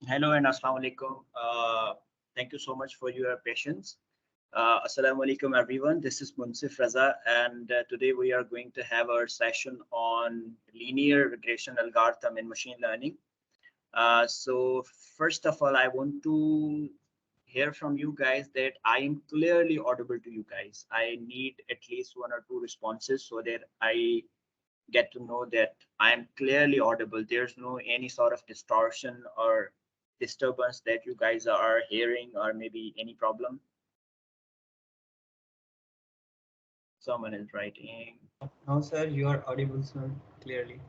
Hello and Assalamu alaikum. Thank you so much for your patience. Assalamu alaikum, everyone. This is Munsif Raza, and today we are going to have our session on linear regression algorithm in machine learning. So first of all, I want to hear from you guys that I am clearly audible to you guys. I need at least one or two responses so that I get to know that I am clearly audible. There's no any sort of distortion or disturbance that you guys are hearing, or maybe any problem. Someone is writing. No, sir, you are audible, sir, clearly.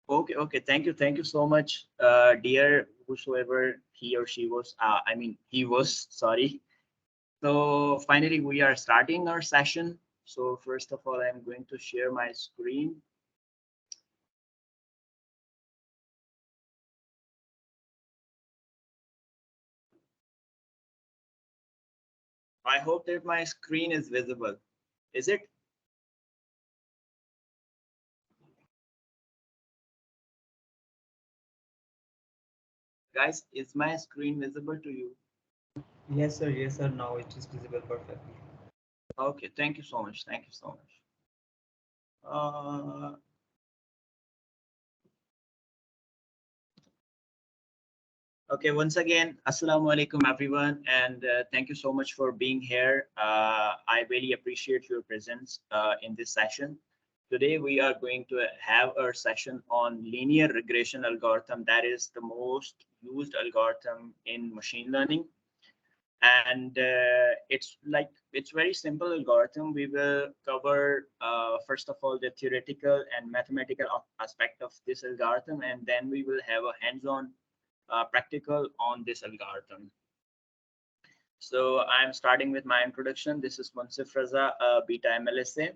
Okay. Thank you so much, dear whosoever he or she was. I mean, he was. Sorry. So finally, we are starting our session. So first of all, I'm going to share my screen. I hope that my screen is visible. Is it? Guys, is my screen visible to you? Yes, sir, now it is visible perfectly. Okay, thank you so much. Thank you so much. Uh, okay, once again, Assalamu alaikum, everyone, and thank you so much for being here. I really appreciate your presence in this session. Today, we are going to have our session on linear regression algorithm. That is the most used algorithm in machine learning. And it's very simple algorithm. We will cover first of all the theoretical and mathematical aspect of this algorithm, and then we will have a hands-on practical on this algorithm. So I'm starting with my introduction. This is Munsif Raza, beta MLSA.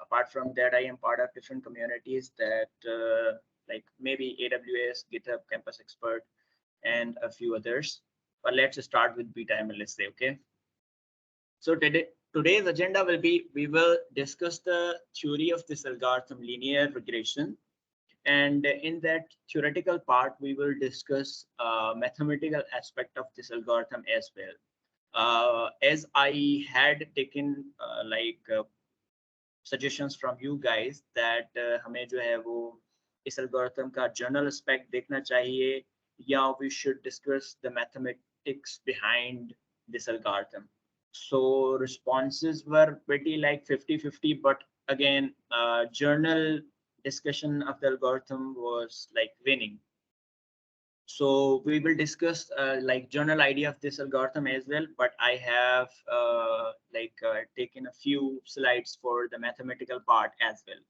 Apart from that, I am part of different communities that like maybe AWS, GitHub, Campus Expert, and a few others. But let's start with beta MLSA, okay? So today's agenda will be, we will discuss the theory of this algorithm, linear regression. And in that theoretical part, we will discuss mathematical aspect of this algorithm as well. As I had taken suggestions from you guys that हमें जो है वो इस algorithm का general aspect देखना चाहिए, या we should discuss the mathematics behind this algorithm. So responses were pretty like 50-50, but again, journal discussion of the algorithm was like winning. So we will discuss like general idea of this algorithm as well, but I have taken a few slides for the mathematical part as well.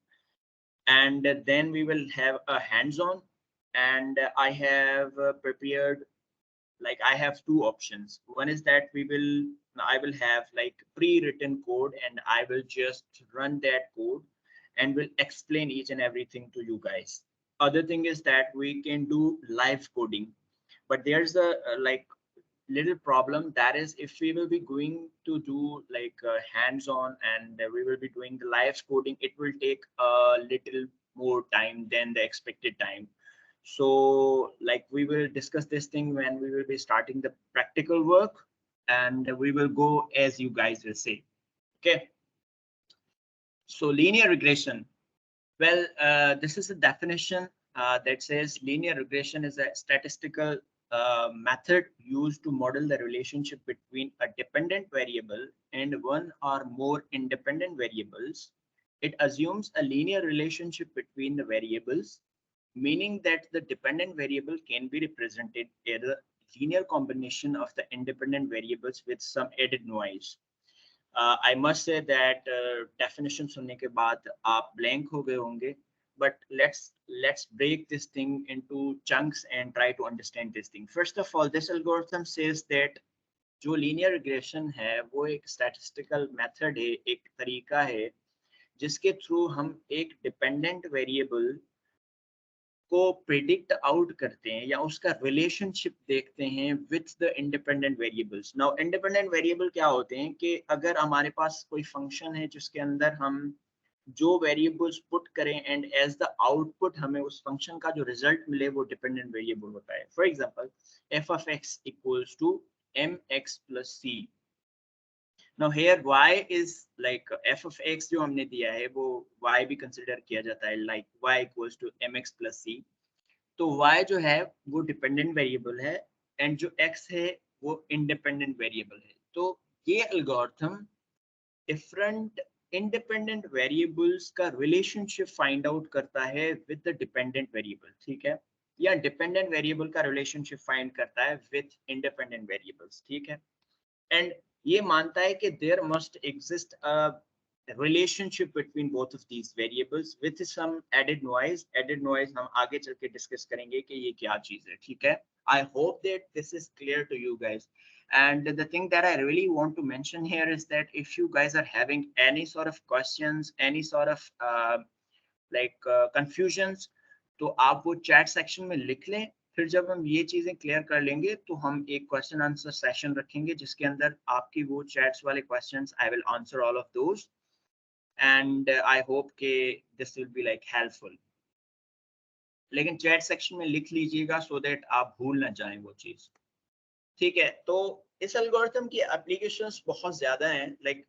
And then we will have a hands-on, and I have prepared, like I have two options. One is that I will have like pre-written code, and I will just run that code and will explain each and everything to you guys. Other thing is that we can do live coding, but there's a like little problem, that is if we will be going to do like hands-on and we will be doing the live coding, it will take a little more time than the expected time. So like we will discuss this thing when we will be starting the practical work, and we will go as you guys will say. Okay, so linear regression. Well, this is a definition that says linear regression is a statistical method used to model the relationship between a dependent variable and one or more independent variables. It assumes a linear relationship between the variables, meaning that the dependent variable can be represented as a linear combination of the independent variables with some added noise. I must say that definition सुनने के बाद आप blank हो गए होंगे, but let's break this thing into chunks and try to understand this thing. First of all, this algorithm says that जो linear regression है वो एक statistical method है, एक तरीका है जिसके थ्रू हम एक dependent variable को प्रिडिक्ट आउट करते हैं या उसका रिलेशनशिप देखते हैं with the independent variables. Now independent variable क्या होते हैं कि अगर हमारे पास कोई फंक्शन है जिसके अंदर हम जो वेरिएबल्स पुट करें एंड एज द आउटपुट हमें उस फंक्शन का जो रिजल्ट मिले वो डिपेंडेंट वेरिएबल होता है. For example f of x equals to mx plus c. Now here y is like f of x जो हमने दिया है वो y भी कंसिडर किया जाता है, like y equals to mx plus c. तो y जो है वो डिपेंडेंट वेरिएबल है एंड जो x है वो इंडिपेंडेंट वेरिएबल है. तो ये एल्गोरिथम डिफरेंट इंडिपेंडेंट वेरिएबल्स का रिलेशनशिप फाइंड आउट करता है विद द डिपेंडेंट वेरिएबल, ठीक है, या डिपेंडेंट वेरिएबल का रिलेशनशिप फाइंड करता है विद इंडिपेंडेंट वेरिएबल्स, ठीक है. एंड ये मानता है कि there must exist a relationship between both of these variables with some added noise हम आगे चल के डिस्कस करेंगे कि ये क्या चीज है, ठीक है. I hope that this is clear to you guys. And the thing that I really want to mention here is that if you guys are having any sort of questions, any sort of confusions, तो आप वो chat section में लिख लें. फिर जब हम ये चीजें क्लियर कर लेंगे तो हम एक क्वेश्चन आंसर सेशन रखेंगे जिसके अंदर आपकी वो चैट्स वाले questions I will answer all of those. And I hope के this will be like helpful. लेकिन चैट सेक्शन में लिख लीजिएगा सो दैट आप भूल ना जाएं वो चीज, ठीक है. तो इस एल्गोरिथम की एप्लीकेशंस बहुत ज्यादा हैं. Like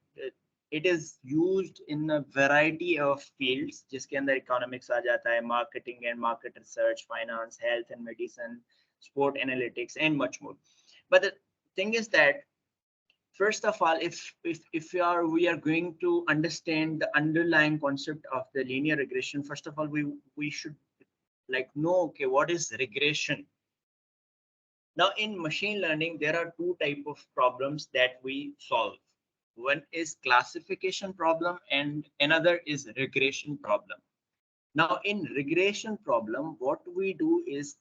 it is used in a variety of fields जिसके अंदर इकोनॉमिक्स आ जाता है, marketing and market research, finance, health and medicine, sport analytics and much more. But the thing is that first of all, if we are going to understand the underlying concept of the linear regression, first of all we should like know, okay, what is regression. Now in machine learning there are two type of problems that we solve. One is classification problem and another is regression problem. Now in regression problem what we do is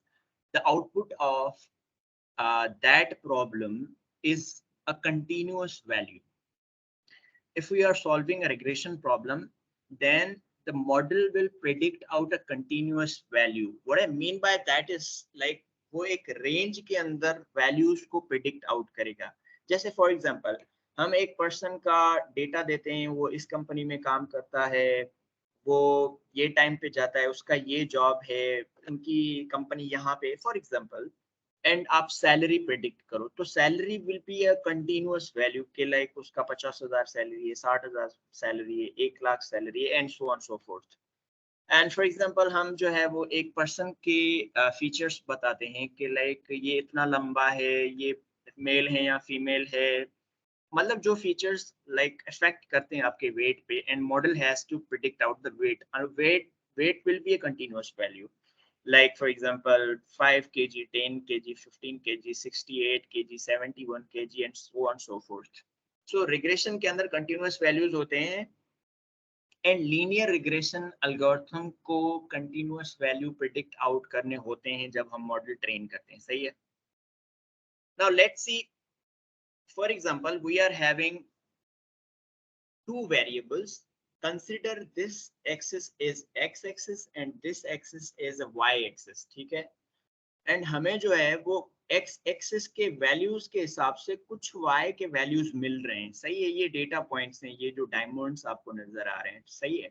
the output of that problem is a continuous value. If we are solving a regression problem, then the model will predict out a continuous value. What I mean by that is like वो एक range के अंदर values को predict out करेगा. जैसे for example हम एक person का डेटा देते हैं, वो इस कंपनी में काम करता है, वो ये टाइम पे जाता है, उसका ये जॉब है, उनकी कंपनी यहाँ पे फॉर एग्जांपल, एंड आप सैलरी प्रेडिक्ट करो तो salary will be a continuous value के लाइक उसका 50,000 सैलरी है, 60,000 सैलरी है, 1 लाख सैलरी है and so on so fourth. And for example हम जो है वो एक पर्सन के फीचर्स बताते हैं कि लाइक ये इतना लंबा है, ये मेल है या फीमेल है, मतलब जो फीचर्स लाइक इफेक्ट करते हैं आपके वेट पे, and model has to predict out the weight. Weight will be a continuous value. Like for example 5 kg, 10 kg, 15 kg, 68 kg, 71 kg and so on so forth. So regression के अंदर continuous values होते हैं and linear regression algorithm को continuous value predict out करने होते हैं जब हम model train करते हैं, सही है. Now let's see, for example we are having two variables. Consider this axis is x-axis and this axis is a y-axis, ठीक है. एंड हमें जो है वो एक्स एक्सिस के वैल्यूज के हिसाब से कुछ वाई के वैल्यूज मिल रहे हैं, सही है. ये डेटा पॉइंट्स हैं, ये जो डायमंड्स आपको नजर आ रहे हैं, सही है.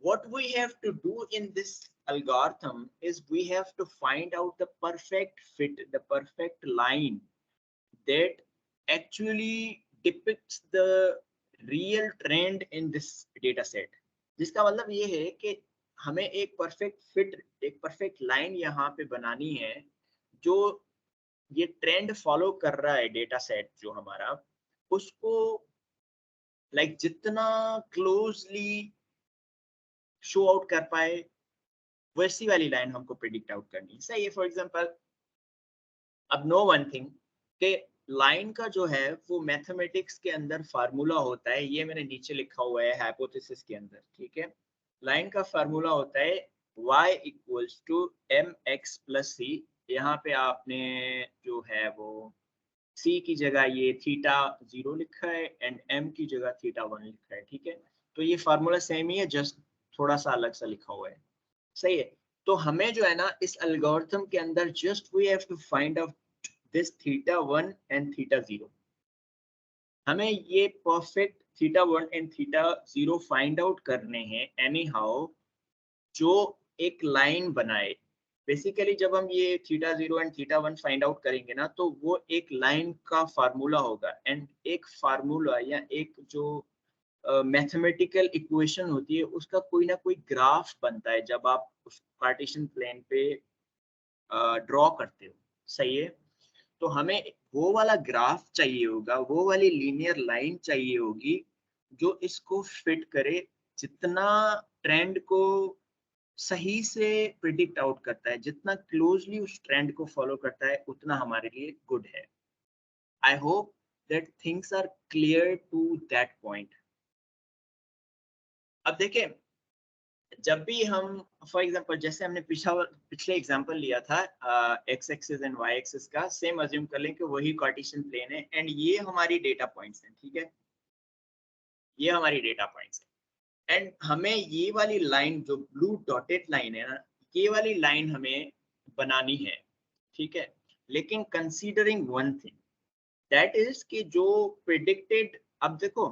What we have to do in this algorithm is we have to find out the perfect fit, the perfect line that actually depicts the real trend in this data set. जिसका मतलब ये है कि हमें एक परफेक्ट फिट, एक perfect line यहाँ पे बनानी है जो ये ट्रेंड फॉलो कर रहा है डेटा सेट जो हमारा, उसको लाइक जितना क्लोजली शो आउट कर पाए वैसी वाली लाइन हमको प्रिडिक्ट आउट करनी है, सही है. फॉर एग्जांपल अब नो वन थिंग के लाइन का जो है वो मैथमेटिक्स के अंदर फार्मूला होता है, ये मैंने नीचे लिखा हुआ है हाइपोथेसिस के अंदर, ठीक है. लाइन का फार्मूला होता है y equals to mx plus c. यहाँ पे आपने जो है वो c की जगह ये थीटा 0 लिखा है एंड m की जगह थीटा 1 लिखा है, ठीक है. तो ये फार्मूला सेम ही है, जस्ट थोड़ा सा अलग सा लिखा हुआ है, सही है. तो हमें जो है ना इस एल्गोरिथम के अंदर just we have to find out this theta 1 and theta 0. हमें ये perfect theta 1 and theta 0 find out करने हैं एनी हाउ, जो एक लाइन बनाए। बेसिकली जब हम ये theta 0 and theta 1 find out करेंगे ना, तो वो एक लाइन का फार्मूला होगा, एंड एक फार्मूला या एक जो मैथमेटिकल इक्वेशन होती है, उसका कोई ना कोई ग्राफ बनता है जब आप उस कार्टेशियन प्लेन पे ड्रॉ करते हो। सही है। तो हमें वो वाला ग्राफ चाहिए होगा, वो वाली लीनियर लाइन चाहिए होगी जो इसको फिट करे, जितना ट्रेंड को सही से प्रिडिक्ट आउट करता है, जितना क्लोजली उस ट्रेंड को फॉलो करता है, उतना हमारे लिए गुड है। I hope that things are clear to that point. अब देखें, जब भी हम फॉर एग्जांपल जैसे हमने पिछले एग्जांपल लिया था x axis and y axis का, सेम अज्यूम कर लें कि वही कार्टेशियन प्लेन है एंड ये हमारी डेटा पॉइंट्स हैं। ठीक है, ये हमारी डेटा पॉइंट्स है एंड हमें ये वाली लाइन जो ब्लू डॉटेड लाइन है ना, ये वाली लाइन हमें बनानी है। ठीक है, लेकिन considering one thing that is कि जो प्रिडिक्टेड, अब देखो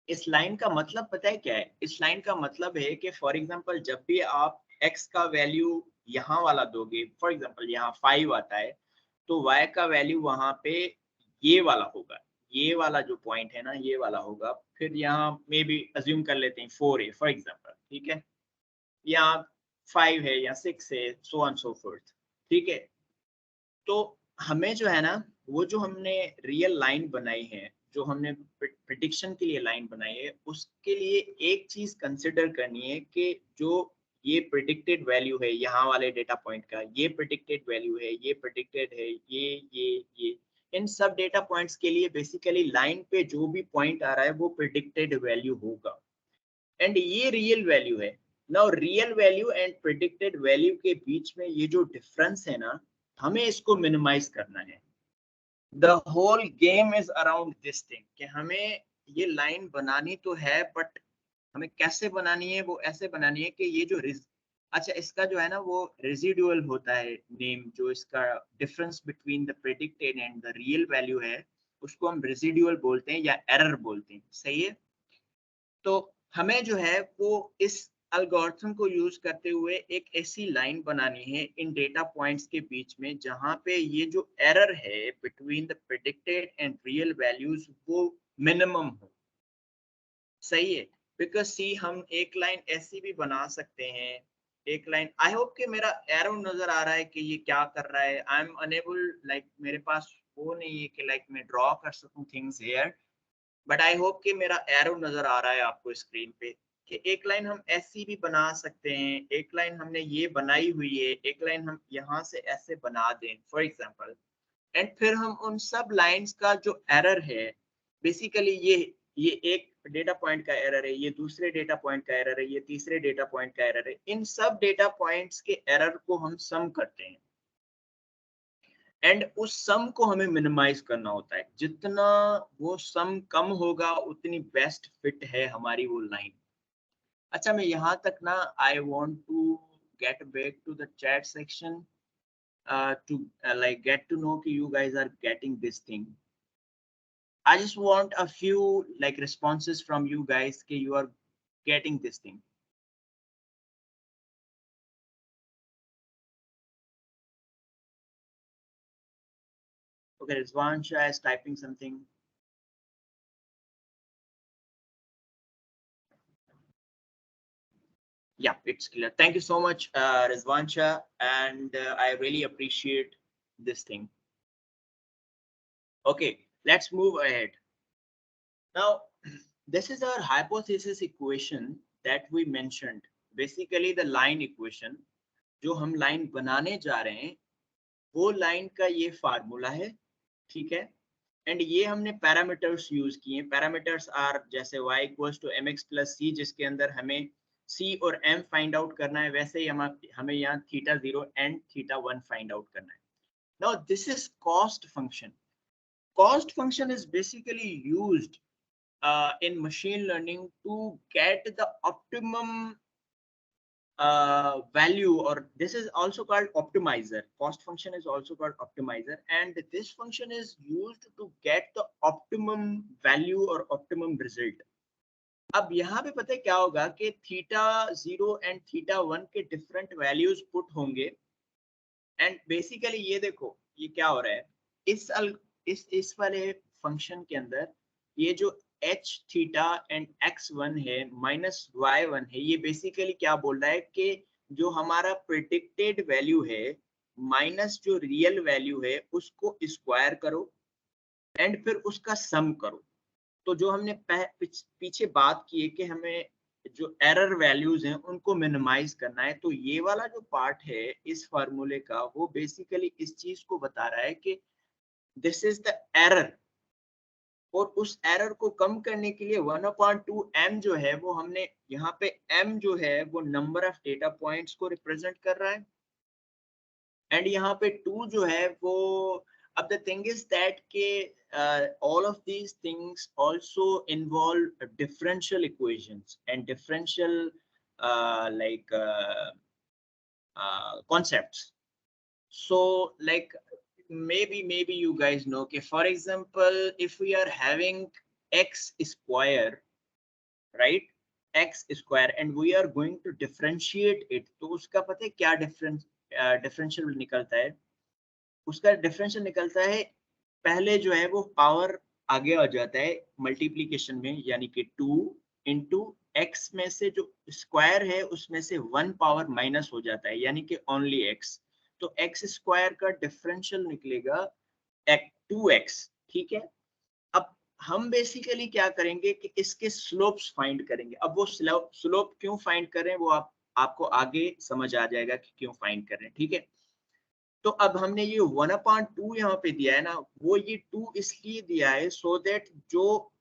इस लाइन का मतलब पता है क्या है? इस लाइन का मतलब है कि फॉर एग्जांपल जब भी आप x का वैल्यू यहाँ वाला दोगे, फॉर एग्जांपल यहाँ 5 आता है, तो y का वैल्यू वहां पे ये वाला होगा, ये वाला जो पॉइंट है ना, ये वाला होगा। फिर यहाँ मे बी अज्यूम कर लेते हैं 4 है फॉर एग्जांपल। ठीक है, यहाँ 5 है या 6 है, सो ऑन सो फोर्थ। ठीक है, तो हमें जो है ना, वो जो हमने रियल लाइन बनाई है, जो हमने प्रिडिक्शन के लिए लाइन बनाई है, उसके लिए एक चीज कंसिडर करनी है कि जो ये प्रिडिक्टेड वैल्यू है यहाँ वाले डेटा पॉइंट का, ये प्रिडिक्टेड वैल्यू है, ये प्रिडिक्टेड है, ये इन सब डेटा पॉइंट्स के लिए बेसिकली लाइन पे जो भी पॉइंट आ रहा है वो प्रिडिक्टेड वैल्यू होगा एंड ये रियल वैल्यू है। Now real value and predicted value के बीच में ये जो डिफरेंस है ना, हमें इसको मिनिमाइज करना है। The whole game is around this thing कि हमें ये लाइन बनानी तो है, बट हमें कैसे बनानी है? वो ऐसे बनानी है कि ये जो अच्छा, इसका जो है ना वो रेजिडुअल होता है नेम, जो इसका difference between the predicted and the real value है, उसको हम रेजिडुअल बोलते हैं या एरर बोलते हैं। सही है। तो हमें जो है वो इस एल्गोरिथम को यूज करते हुए एक ऐसी लाइन बनानी है इन डेटा पॉइंट्स के बीच में, जहां पे ये जो एरर है between the predicted and real values वो मिनिमम हो। सही है। बिकॉज सी हम एक लाइन ऐसी भी बना सकते हैं, एक लाइन, आई होप कि मेरा एरो नजर आ रहा है कि ये क्या कर रहा है। आई एम अनेबल, लाइक मेरे पास वो नहीं है कि लाइक मैं ड्रॉ कर सकूं things here, but I hope कि मेरा एरो नजर आ रहा है आपको स्क्रीन पे कि एक लाइन हम ऐसी भी बना सकते हैं, एक लाइन हमने ये बनाई हुई है, एक लाइन हम यहाँ से ऐसे बना दें फॉर एग्जांपल, एंड फिर हम उन सब लाइंस का जो एरर है, बेसिकली ये एक डेटा पॉइंट का एरर है, ये दूसरे डेटा पॉइंट का एरर है, ये तीसरे डेटा पॉइंट का एरर है, इन सब डेटा पॉइंट्स के एरर को हम सम करते हैं एंड उस सम को हमें मिनिमाइज करना होता है। जितना वो सम कम होगा उतनी बेस्ट फिट है हमारी वो लाइन। अच्छा, मैं यहाँ तक ना, I want to get back to the chat section to like get to know कि you guys are getting this thing. I just want a few like responses from you guys कि you are getting this thing. Okay, Rizwansha is typing something. Yeah, it's clear. Thank you so much, Rizwansha, and I really appreciate this thing. Okay, let's move ahead. Now, this is our hypothesis equation that we mentioned. Basically, the line equation. जो हम line बनाने जा रहे हैं, वो line का ये formula है। ठीक है, एंड ये हमने पैरामीटर्स यूज किए हैं। पैरामीटर्स आर जैसे y equals to mx plus c, जिसके अंदर हमें c और m फाइंड आउट करना है, वैसे ही हमें यहाँ theta 0 and theta 1 find out करना है। Now this is cost function. Cost function is basically used in machine learning to get the optimum value, or this is also called optimizer. Cost function is also called optimizer, and this function is used to get the optimum value or optimum result. अब यहाँ पे पता है क्या होगा कि theta 0 and theta 1 के different values put होंगे, एंड बेसिकली ये देखो ये क्या हो रहा है इस वाले फंक्शन के अंदर, ये जो एच थीटा एंड x1 है माइनस y1 है, ये बेसिकली क्या बोल रहा है कि जो हमारा प्रिडिक्टेड वैल्यू है माइनस जो रियल वैल्यू है उसको स्क्वायर करो एंड फिर उसका सम करो। तो जो हमने पीछे बात की है कि हमें जो एरर वैल्यूज हैं उनको मिनिमाइज करना है, तो ये वाला जो पार्ट है इस फार्मूले का वो बेसिकली इस चीज को बता रहा है कि दिस इज द एरर, और उस एरर को कम करने के लिए 1/2 m जो है वो हमने यहाँ पे m जो है वो नंबर ऑफ डेटा पॉइंट्स को रिप्रेजेंट कर रहा है, एंड यहाँ पे 2 जो है वो, अब द थिंग इज दैट के all of these things also involve differential equations and differential concepts. So like maybe you guys know, okay, for example, if we are having x square, right, x square, and we are going to differentiate it, तो उसका पता है क्या differential निकलता है? उसका differential निकलता है, पहले जो है वो पावर आगे आ जाता है मल्टीप्लीकेशन में, यानी कि 2 इंटू एक्स में से जो स्क्वायर है उसमें से 1 पावर माइनस हो जाता है, यानी कि ओनली एक्स। तो एक्स स्क्वायर का डिफरेंशियल निकलेगा 2x, ठीक है। अब हम बेसिकली क्या करेंगे कि इसके स्लोप्स फाइंड करेंगे। अब वो स्लोप क्यों फाइंड कर रहे हैं वो आपको आगे समझ आ जाएगा कि क्यों फाइंड कर रहे हैं, ठीक है। तो अब हमने ये 1/2 यहाँ पे दिया है ना, वो ये 2 इसलिए दिया है सो दैट जो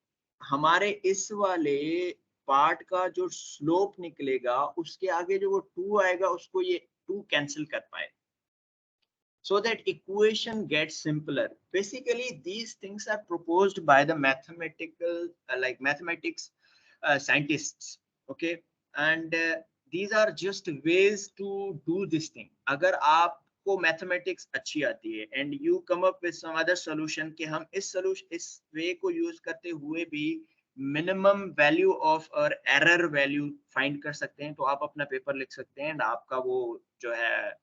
हमारे इस वाले पार्ट का जो स्लोप निकलेगा उसके आगे जो वो 2 आएगा उसको ये 2 कैंसिल कर पाए, so that equation gets simpler. Basically these things are proposed by the mathematical mathematics scientists, okay, and these are just ways to do this thing. अगर आपको मैथमेटिक्स अच्छी आती है and you come up with some other solution कि हम इस वे को use करते हुए भी मिनिमम वैल्यू ऑफ और एरर वैल्यू फाइंड कर सकते हैं, तो आप अपना पेपर लिख सकते हैं एंड आपका वो जो है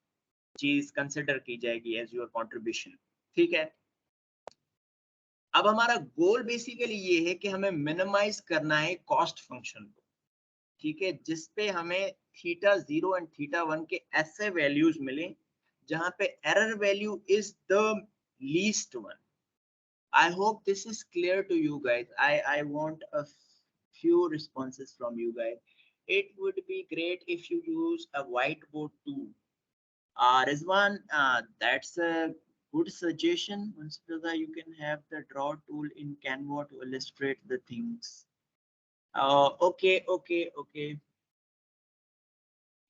चीज कंसिडर की जाएगी एज योर कंट्रीब्यूशन, ठीक है। अब हमारा गोल बेसिकली ये है कि हमें मिनिमाइज करना है कॉस्ट फंक्शन को, ठीक है, जिसपे हमें थीटा 0 एंड थीटा 1 के ऐसे वैल्यूज मिले जहां पे error value is the least one. I hope this is clear to you guys. I want a few responses from you guys. It would be great if you use a whiteboard too. Rizwan, that's a good suggestion. Mustafa, you can have the draw tool in Canva to illustrate the things. Okay.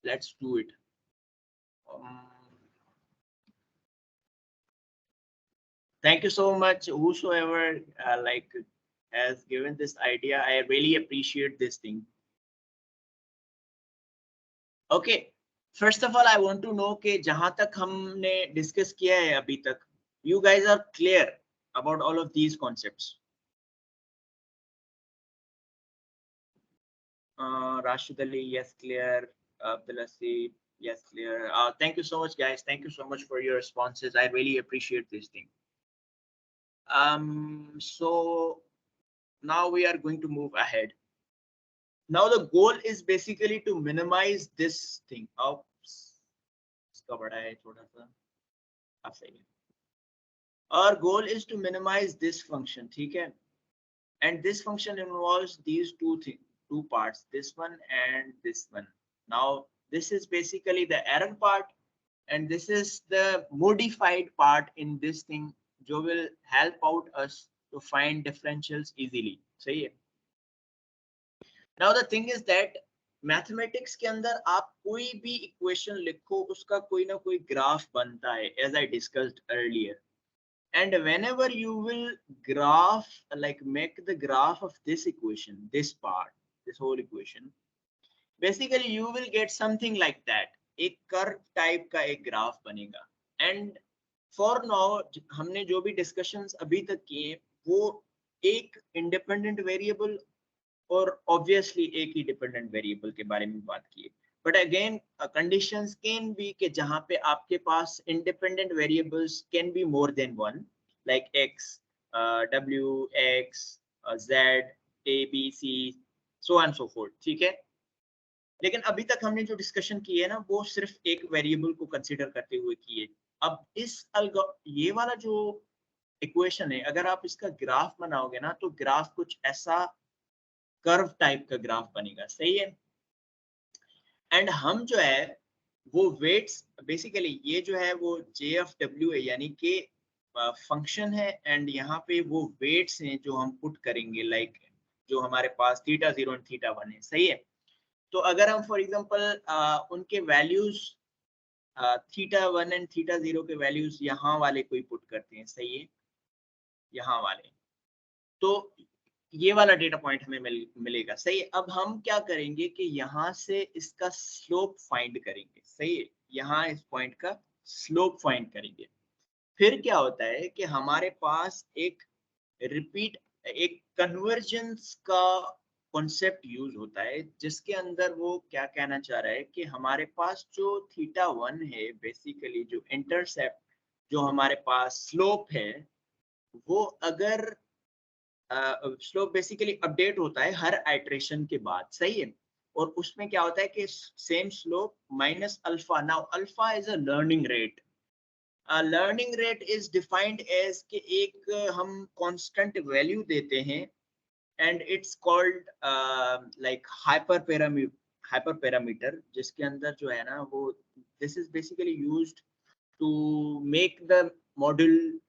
Let's do it. Thank you so much, whosoever has given this idea. I really appreciate this thing. Okay. First of all, I want to know कि जहां तक हमने discuss किया है अभी तक, you guys are clear about all of these concepts. Rashid Ali, yes, clear. Abdulasi, yes, clear. Thank you so much, guys. Thank you so much for your responses. I really appreciate this thing. So now we are going to move ahead. Now the goal is basically to minimize this thing. Our goal is to minimize this function, okay? And this function involves these two parts, this one and this one. Now this is basically the error part, and this is the modified part in this thing, which will help out us to find differentials easily. सही है? Now the thing is that mathematics के अंदर आप कोई भी equation लिखो उसका कोई ना कोई ग्राफ बनता है, as I discussed earlier. And whenever you will make the graph of this equation, this part, this whole equation, basically you will get something like that, एक कर्व टाइप का एक ग्राफ बनेगा। एंड फॉर नाउ हमने जो भी discussions अभी तक किए वो एक इंडिपेंडेंट वेरिएबल और ऑब्वियसली एक ही डिपेंडेंट वेरिएबल के बारे में बात की। But again conditions can be कि जहां पे आपके पास independent variables can be more than one, like x, डब्ल्यू, x, z, a, b, c, so and so forth, ठीक है। लेकिन अभी तक हमने जो डिस्कशन की है ना वो सिर्फ एक वेरिएबल को कंसीडर करते हुए की है। अब ये वाला जो इक्वेशन है, अगर आप इसका ग्राफ बनाओगे ना तो ग्राफ कुछ ऐसा कर्व टाइप का ग्राफ बनेगा, सही है। एंड हम जो है वो वेट्स, बेसिकली ये जो है वो जे एफ डब्ल्यू है, यानी कि फंक्शन है। एंड यहाँ पे वो वेट्स हैं जो हम पुट करेंगे, लाइक जो हमारे पास थीटा 0 एंड थीटा 1 है, सही है। तो अगर हम फॉर एग्जांपल उनके वैल्यूज थीटा 1 एंड थीटा 0 के वैल्यूज यहाँ वाले कोई पुट करते हैं, सही है, यहाँ वाले, तो ये वाला डेटा पॉइंट हमें मिलेगा, सही है। अब हम क्या करेंगे कि यहाँ से इसका स्लोप फाइंड करेंगे, सही है, यहाँ इस पॉइंट का स्लोप फाइंड करेंगे। फिर क्या होता है कि हमारे पास एक रिपीट, एक कन्वर्जेंस का कॉन्सेप्ट यूज होता है, जिसके अंदर वो क्या कहना चाह रहा है कि हमारे पास जो थीटा 1 है, बेसिकली जो इंटरसेप्ट, जो हमारे पास स्लोप है, वो अगर स्लोप बेसिकली अपडेट होता है हर आइट्रेशन के बाद, सही है। और उसमें क्या होता है कि same slope minus alpha. Now alpha is a learning rate. Learning rate is defined as कि एक हम कांस्टेंट वैल्यू देते हैं and it's called like hyper parameter, जिसके अंदर जो है ना वो this is basically used to make the model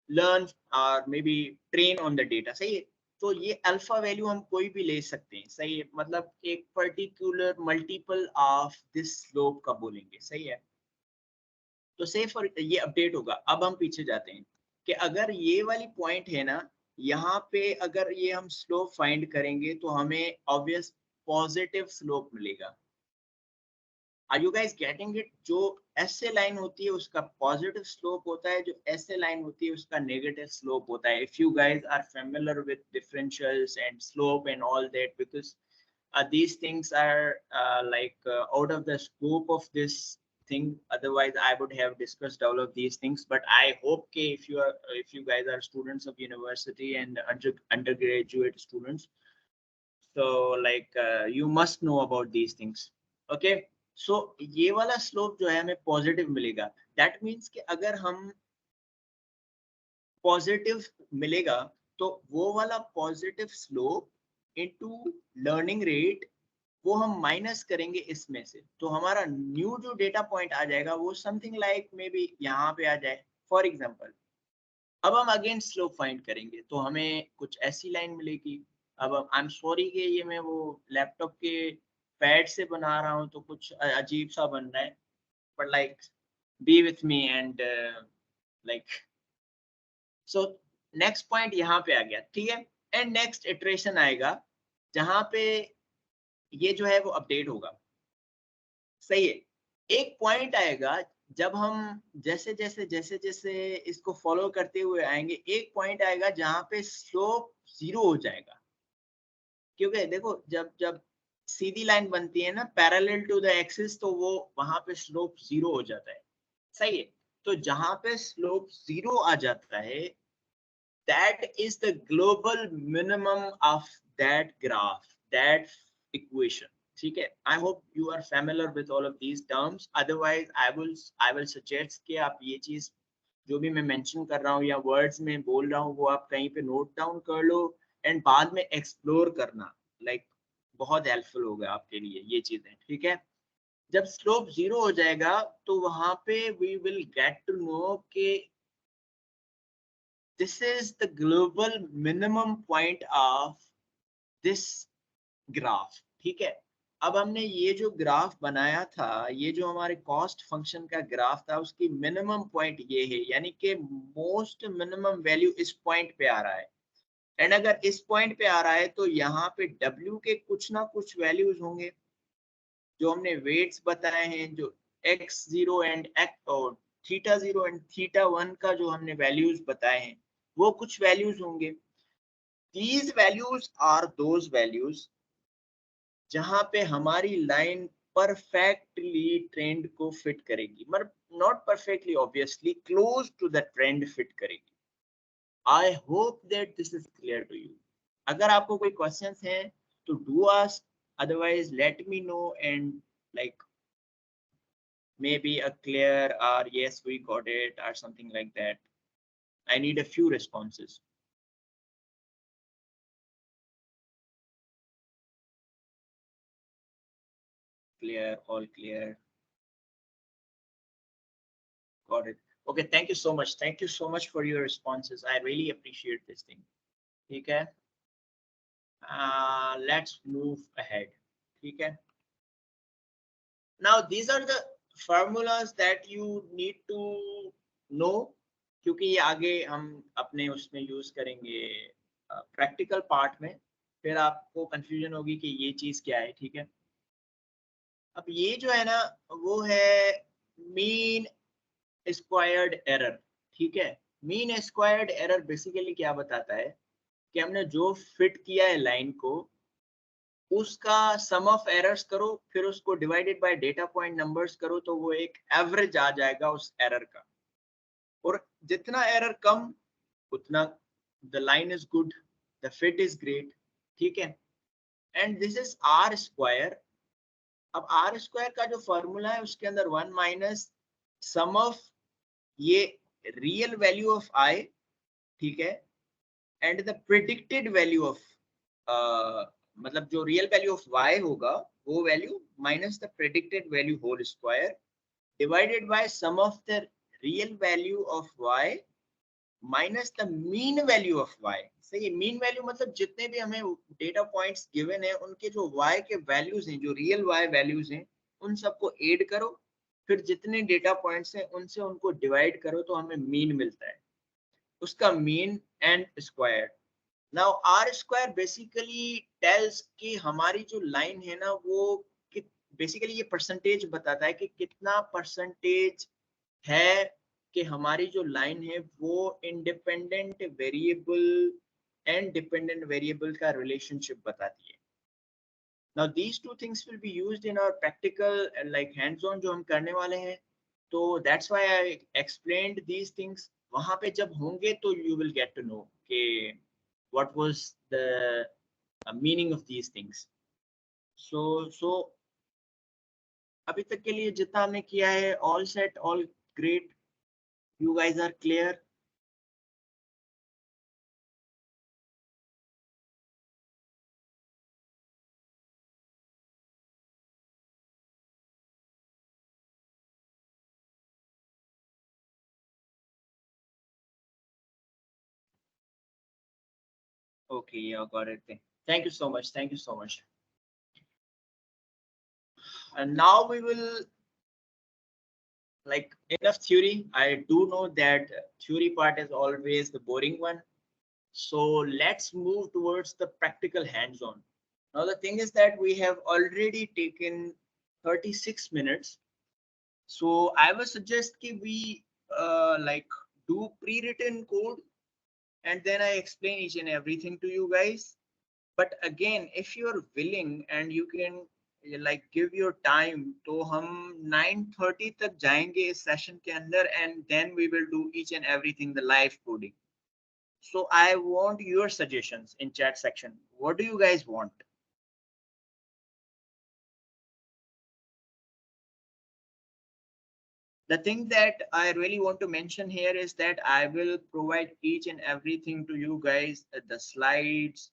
learn और maybe train on the data, सही है। तो ये अल्फा वैल्यू हम कोई भी ले सकते हैं, सही है, मतलब एक particular multiple of this slope का बोलेंगे, सही है। तो से फॉर ये अपडेट होगा। अब हम पीछे जाते हैं कि अगर ये वाली पॉइंट है ना, यहाँ पे अगर ये हम स्लोप फाइंड करेंगे तो हमें ऑब्वियस पॉजिटिव स्लोप मिलेगा। Are you guys getting it? जो ऐसे लाइन होती है उसका पॉजिटिव स्लोप होता है, जो ऐसे लाइन होती है उसका नेगेटिव स्लोप होता है। If you guys are familiar with differentials and slope and all that, because these things are out of the scope of this thing, otherwise I would have discussed all of these things. But I hope ke if you guys are students of university and undergraduate students, so you must know about these things, okay? So ये वाला slope जो है हमें positive मिलेगा। That means कि अगर हम positive मिलेगा तो वो वाला positive slope into learning rate वो हम माइनस करेंगे इसमें से, तो हमारा न्यू जो डेटा पॉइंट आ जाएगा वो समथिंग लाइक मे बी यहाँ पे आ जाए फॉर एग्जांपल। अब हम अगेन स्लोप फाइंड करेंगे तो हमें कुछ ऐसी लाइन मिलेगी। अब आई एम सॉरी कि ये मैं वो लैपटॉप के पैड से बना रहा हूँ तो कुछ अजीब सा बन रहा है, but like B with me and like so next point यहाँ पे आ गया, ठीक है। एंड नेक्स्ट इटरेशन आएगा जहाँ पे ये जो है वो अपडेट होगा, सही है। एक पॉइंट आएगा जब हम जैसे जैसे इसको फॉलो करते हुए आएंगे, एक पॉइंट आएगा जहाँ पे स्लोप 0 हो जाएगा। क्योंकि देखो जब जब सीधी लाइन बनती है ना पैरेलल टू द एक्सिस, तो वो वहां पे स्लोप 0 हो जाता है, सही है। तो जहां पे स्लोप 0 आ जाता है, that is the global minimum of that graph, that equation, ठीक है। I hope you are familiar with all of these terms, otherwise I will suggest कि आप ये चीज जो भी मैं मेंशन कर रहा हूँ या वर्ड्स में बोल रहा हूँ वो आप कहीं पे नोट डाउन कर लो एंड बाद में एक्सप्लोर करना, बहुत हेल्पफुल होगा आपके लिए ये चीजें, ठीक है। जब स्लोप 0 हो जाएगा तो वहां पे we will get to know कि this is the global minimum point of this graph, ठीक है। अब हमने ये जो ग्राफ बनाया था, ये जो हमारे कॉस्ट फंक्शन का ग्राफ था, उसकी मिनिमम पॉइंट ये है, यानी कि मोस्ट मिनिमम वैल्यू इस पॉइंट पे आ रहा है। एंड अगर इस पॉइंट पे आ रहा है तो यहाँ पे W के कुछ ना कुछ वैल्यूज होंगे जो हमने वेट्स बताए हैं, जो x0 एंड x और θ0 एंड θ1 का जो हमने वैल्यूज बताए हैं वो कुछ वैल्यूज होंगे. These values are those values जहां पे हमारी लाइन परफेक्टली ट्रेंड को फिट करेगी, मतलब not perfectly, obviously close to the trend fit करेगी. I hope that this is clear to you. अगर आपको कोई क्वेश्चंस हैं तो do ask, otherwise let me know, and like maybe a clear or yes we got it or something like that. I need a few responses. Clear, all clear. Got it. Okay, thank you so much. Thank you so much for your responses. I really appreciate this thing. ठीक है. Let's move ahead. ठीक है. Now these are the formulas that you need to know, क्योंकि ये आगे हम अपने उसमें यूज करेंगे प्रैक्टिकल पार्ट में. फिर आपको कंफ्यूजन होगी कि ये चीज क्या है. ठीक है. अब ये जो है ना वो है मीन स्क्वायर्ड एरर. ठीक है. मीन स्क्वायर्ड एरर बेसिकली क्या बताता है कि हमने जो फिट किया है लाइन को उसका सम ऑफ एरर्स करो, फिर उसको divided by data point numbers करो तो वो एक एवरेज आ जाएगा उस एरर का. और जितना एरर कम उतना the line is good, the fit is great. ठीक है. And this is R square. अब आर स्क्वायर का जो फॉर्मूला है उसके अंदर 1 माइनस सम ऑफ ये रियल वैल्यू ऑफ आई. ठीक है. And the predicted value of मतलब जो रियल वैल्यू ऑफ y होगा वो value minus the predicted value whole square divided by sum of the real value of y minus the mean value of y. सही. Mean value मतलब जितने भी हमें data points given है उनके जो y के वैल्यूज हैं, जो रियल y वैल्यूज हैं, उन सबको ऐड करो, फिर जितने डेटा पॉइंट्स हैं उनसे उनको डिवाइड करो तो हमें मीन मिलता है, उसका mean and square. Now R square basically tells कि हमारी जो लाइन है ना वो बेसिकली ये परसेंटेज बताता है कि कितना परसेंटेज है कि हमारी जो लाइन है वो independent variable and dependent variable का रिलेशनशिप बताती है. Now these two things will be used in our practical like hands on जो हम करने वाले हैं. तो that's why I explained these things. वहां पे जब होंगे तो you will get to know कि what was the meaning of these things. So अभी तक के लिए जितना हमने किया है all set, all great. You guys are clear. Okay, yeah, got it. Thank you so much. Thank you so much. And now we will like enough theory. I do know that theory part is always the boring one. So let's move towards the practical hands-on. Now the thing is that we have already taken 36 minutes. So I would suggest that we like do pre-written code and then I explain each and everything to you guys. But again, if you are willing and you can like give your time, तो हम 9:30 तक जाएंगे इस session के अंदर and then we will do each and everything the live coding. So I want your suggestions in chat section. What do you guys want? The thing that I really want to mention here is that I will provide each and everything to you guys, the slides,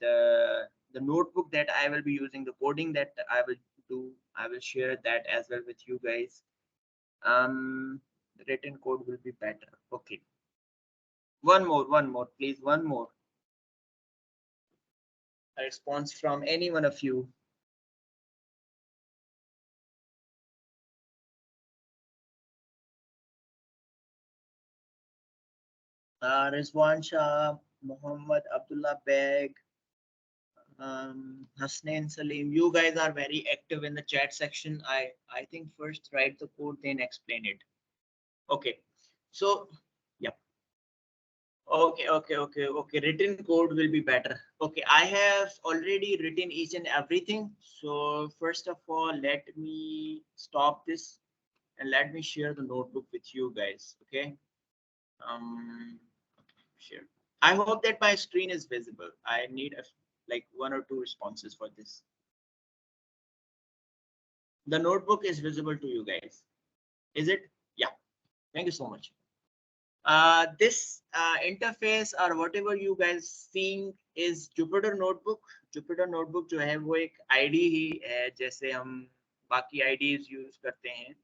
the notebook that I will be using, the coding that I will do. I will share that as well with you guys. The written code will be better. Okay. One more, please. One more. A response from any one of you. Rizwan Shah, Muhammad Abdullah Beg, Hasnain Salim, you guys are very active in the chat section. I think first write the code, then explain it. Okay, so yeah. Okay. Written code will be better. Okay, I have already written each and everything. So first of all, let me stop this and let me share the notebook with you guys. Okay. Share. I hope that my screen is visible. I need like 1 or 2 responses for this. The notebook is visible to you guys. Is it? Yeah. Thank you so much. This interface or whatever you guys seeing is Jupyter Notebook. Jupyter Notebook जो है वो एक ID ही है, जैसे हम बाकी IDs use करते हैं,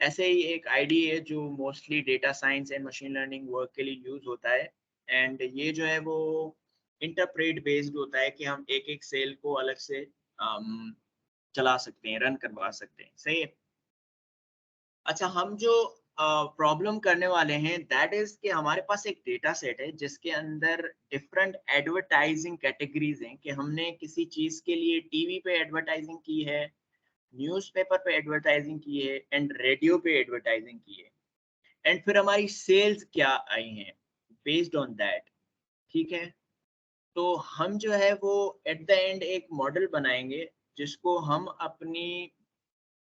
ऐसे ही एक ID है जो mostly data science and machine learning work के लिए यूज होता है. एंड ये जो है वो इंटरप्रेट बेस्ड होता है कि हम एक एक सेल को अलग से चला सकते हैं, रन करवा सकते हैं. सही है. अच्छा, हम जो प्रॉब्लम करने वाले हैं दैट इज कि हमारे पास एक डेटा सेट है जिसके अंदर डिफरेंट एडवर्टाइजिंग कैटेगरीज हैं, कि हमने किसी चीज के लिए टीवी पे एडवर्टाइजिंग की है, न्यूज़पेपर पे एडवर्टाइजिंग की है एंड रेडियो पे एडवर्टाइजिंग की है, एंड फिर हमारी सेल्स क्या आई हैं बेस्ड ऑन दैट. ठीक है. तो हम जो है वो एट द एंड एक मॉडल बनाएंगे जिसको हम अपनी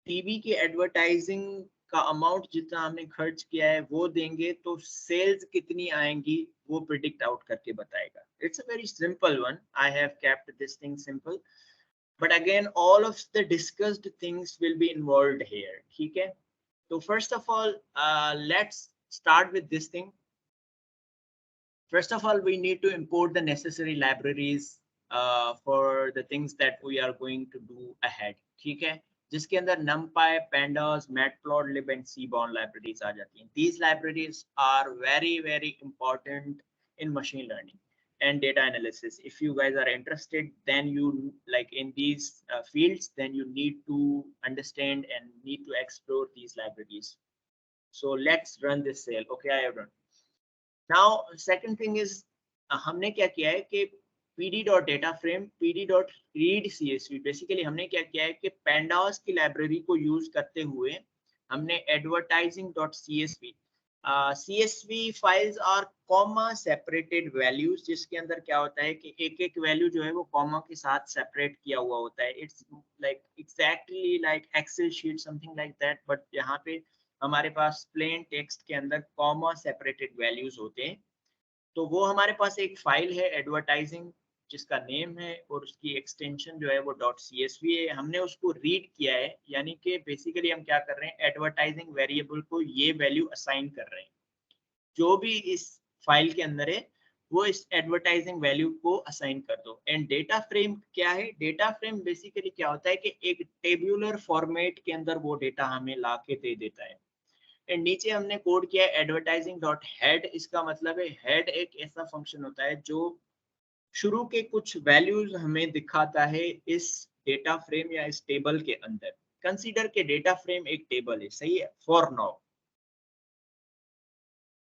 टीवी की एडवर्टाइजिंग का अमाउंट जितना हमने खर्च किया है वो देंगे, तो सेल्स कितनी आएंगी वो प्रिडिक्ट आउट करके बताएगा. It's a very simple one. I have kept this thing simple, but again all of the discussed things will B involved here. ठीक है. तो first of all let's start with this thing. First of all, we need to import the necessary libraries for the things that we are going to do ahead. ठीक है. जिसके अंदर numpy, pandas, matplotlib and seaborn libraries आ जाती हैं. These libraries are very important in machine learning and data analysis. If you guys are interested, then you like in these fields, then you need to understand and need to explore these libraries. So let's run this sale. Okay, I have run. Now second thing is हमने क्या किया है कि pd.dataframe, pd.read csv, basically हमने क्या किया है कि pandas की लाइब्रेरी को यूज करते हुए हमने advertising.csv, csv files R comma separated values, जिसके अंदर क्या होता है कि एक एक वैल्यू जो है वो कॉमा के साथ सेपरेट किया हुआ होता है. It's like exactly like excel sheet, something like that, but यहाँ पे हमारे पास प्लेन टेक्स्ट के अंदर कॉमा सेपरेटेड वैल्यूज होते हैं. तो वो हमारे पास एक फाइल है एडवर्टाइजिंग जिसका नेम है और उसकी एक्सटेंशन जो है वो .csv है. हमने उसको रीड किया है, यानी कि बेसिकली हम क्या कर रहे हैं, एडवर्टाइजिंग वेरिएबल को ये वैल्यू असाइन कर रहे हैं. जो भी इस फाइल के अंदर है वो इस एडवर्टाइजिंग वैल्यू को असाइन कर दो. एंड डेटा फ्रेम क्या है? डेटा फ्रेम बेसिकली क्या होता है कि एक टेबुलर फॉर्मेट के अंदर वो डेटा हमें ला के दे देता है. एंड नीचे हमने कोड किया है advertising.head. इसका मतलब है हेड एक ऐसा फंक्शन होता है जो शुरू के कुछ वैल्यूज हमें दिखाता है इस डेटा फ्रेम या इस टेबल के अंदर. कंसीडर के डेटा फ्रेम एक टेबल है. सही है. फॉर नाउ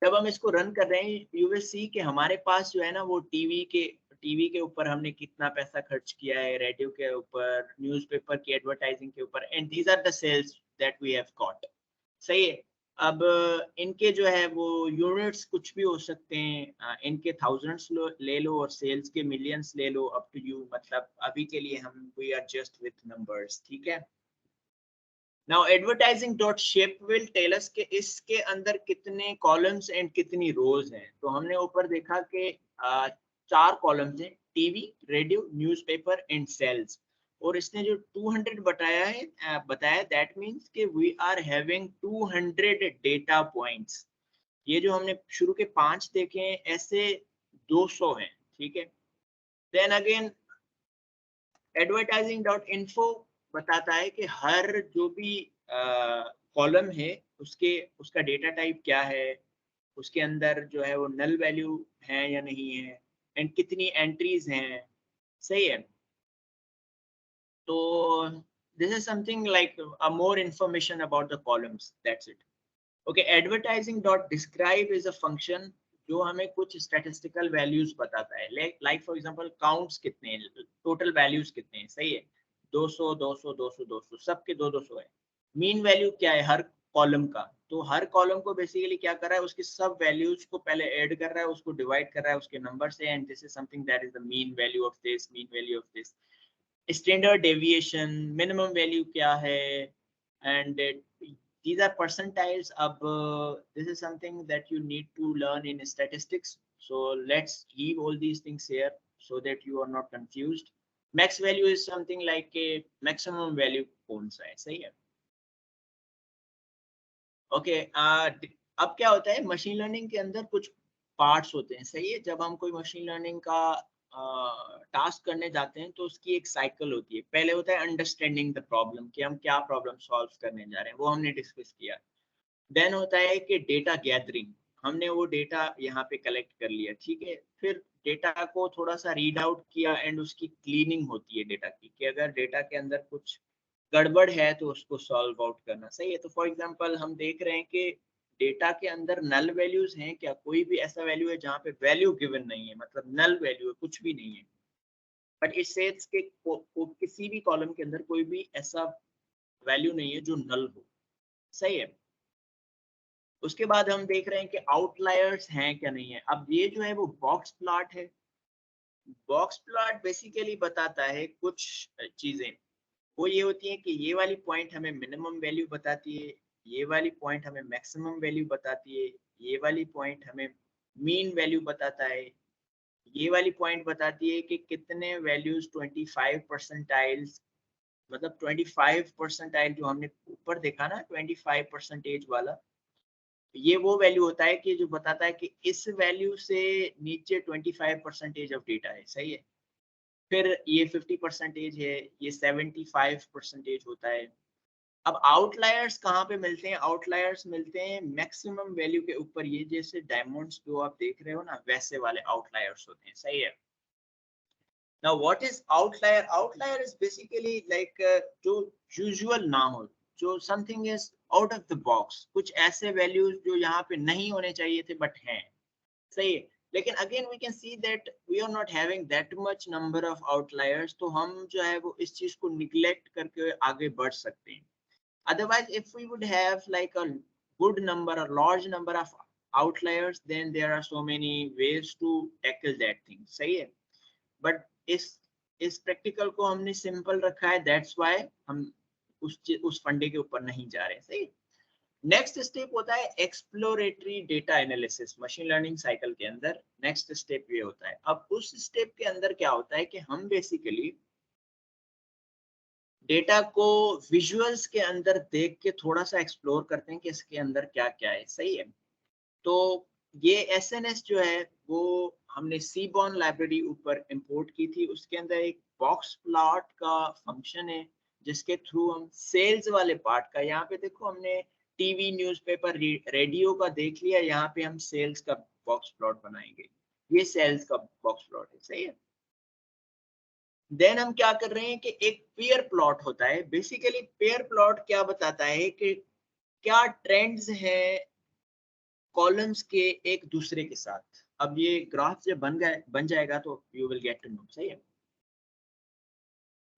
जब हम इसको रन कर रहे हैं यू विल सी कि हमारे पास जो है ना वो टीवी के ऊपर हमने कितना पैसा खर्च किया है, रेडियो के ऊपर, न्यूज़पेपर की एडवर्टाइजिंग के ऊपर, and these are the sales that we have got. सही है. अब इनके जो है वो यूनिट्स कुछ भी हो सकते हैं, इनके थाउजेंड्स ले लो और सेल्स के मिलियंस ले लो, अप टू यू. मतलब अभी के लिए हम we are just with numbers. ठीक है. Now advertising.shape will tell us कि इसके अंदर कितने कॉलम्स एंड कितनी रोज हैं. तो हमने ऊपर देखा कि 4 कॉलम्स हैं, TV, radio, newspaper and sales. और इसने जो 200 बताया दैट मींस कि we are having 200 data points. ये जो हमने शुरू के 5 देखे हैं ऐसे 200 हैं. ठीक है. देन अगेन advertising.info बताता है कि हर जो भी कॉलम है उसका डेटा टाइप क्या है, उसके अंदर जो है वो नल वैल्यू है या नहीं है, एंड कितनी एंट्रीज हैं. सही है. तो this is something like a more information about the columns. That's it. Okay, advertising.describe is a function जो हमें कुछ स्टैटिस्टिकल वैल्यूज बताता है, लाइक फॉर एग्जांपल काउंट्स कितने हैं, टोटल वैल्यूज कितने हैं, सही है, 200 200 200 200 सबके 200 है। मीन वैल्यू क्या है हर कॉलम का, तो हर कॉलम को बेसिकली क्या कर रहा है, उसकी सब वैल्यूज को पहले ऐड कर रहा है, उसको डिवाइड कर रहा है उसके नंबर से, and this is something that is the mean value of this, mean value of this, standard deviation, minimum value क्या है, and these are percentiles. This is something that you need to learn in statistics, so let's leave all these things here so that you are not confused. Max value is something like a maximum value कौन सा है, सही है। Okay अब क्या होता है, machine learning के अंदर कुछ पार्ट्स होते हैं, सही है। जब हम कोई मशीन लर्निंग का टास्क करने जाते हैं तो उसकी एक साइकिल होती है। पहले होता है अंडरस्टैंडिंग द प्रॉब्लम, कि हम क्या प्रॉब्लम सॉल्व करने जा रहे हैं, वो हमने डिस्कस किया। देन होता है कि डेटा गैदरिंग, हमने वो डेटा यहाँ पे कलेक्ट कर लिया, ठीक है। फिर डेटा को थोड़ा सा रीड आउट किया एंड उसकी क्लीनिंग होती है डेटा की, कि अगर डेटा के अंदर कुछ गड़बड़ है तो उसको सॉल्व आउट करना, सही है। तो फॉर एग्जांपल हम देख रहे हैं कि डेटा के अंदर नल वैल्यूज हैं क्या, कोई भी ऐसा वैल्यू है जहाँ पे वैल्यू गिवन नहीं है, मतलब नल वैल्यू है, कुछ भी नहीं है, बट इट सेज के किसी भी कॉलम के अंदर कोई भी ऐसा वैल्यू नहीं है जो नल हो, सही है। उसके बाद हम देख रहे हैं कि आउटलायर्स हैं क्या नहीं है। अब ये जो है वो बॉक्स प्लॉट है। बॉक्स प्लॉट बेसिकली बताता है कुछ चीजें, वो ये होती है कि ये वाली पॉइंट हमें मिनिमम वैल्यू बताती है, ये वाली पॉइंट हमें मैक्सिमम वैल्यू बताती है, ये वाली पॉइंट हमें मीन वैल्यू बताता है, ये वाली पॉइंट बताती है कि कितने वैल्यूज 25 परसेंटाइल्स, मतलब 25 परसेंटाइल जो हमने ऊपर देखा ना 25 परसेंटेज वाला, ये वो वैल्यू होता है कि जो बताता है कि इस वैल्यू से नीचे 25 परसेंटेज ऑफ डेटा है, सही है। फिर ये 50 परसेंटेज है, ये 75 परसेंटेज होता है। अब आउटलायर्स कहाँ पे मिलते हैं, आउटलायर्स मिलते हैं मैक्सिमम वैल्यू के ऊपर, ये जैसे डायमंड्स जो आप देख रहे हो ना वैसे वाले आउटलायर्स होते हैं, सही है। Now what is outlier? Outlier is basically like जो usual ना हो, जो something is out of the box, कुछ ऐसे values जो यहाँ पे नहीं होने चाहिए थे but हैं, सही है। लेकिन again we can see that we are not having that much number of outliers, तो हम जो है वो इस चीज को neglect करके आगे बढ़ सकते हैं। Otherwise, if we would have like a good number, a large number of outliers, then there are so many ways to tackle that thing, सही है। बट इस प्रैक्टिकल को हमने सिंपल रखा है, दैट्स व्हाई हम उस फंडे के ऊपर नहीं जा रहे, सही। नेक्स्ट स्टेप होता है exploratory data analysis machine learning cycle के अंदर। नेक्स्ट स्टेप ये होता है, अब उस स्टेप के अंदर क्या होता है कि हम बेसिकली डेटा को विजुअल्स के अंदर देख के थोड़ा सा एक्सप्लोर करते हैं कि इसके अंदर क्या क्या है, सही है। तो ये एसएनएस जो है वो हमने सीबॉर्न लाइब्रेरी ऊपर इंपोर्ट की थी। उसके अंदर एक बॉक्स प्लॉट का फंक्शन है जिसके थ्रू हम सेल्स वाले पार्ट का, यहाँ पे देखो हमने टीवी न्यूज़पेपर रेडियो का देख लिया, यहाँ पे हम सेल्स का बॉक्स प्लॉट बनाएंगे। ये सेल्स का बॉक्स प्लॉट है, सही है। देन हम क्या कर रहे हैं कि एक पेयर प्लॉट होता है। बेसिकली पेयर प्लॉट क्या बताता है कि क्या ट्रेंड्स हैं कॉलम्स के एक दूसरे के साथ। अब ये ग्राफ जब बन जाएगा तो you will get to know, सही है।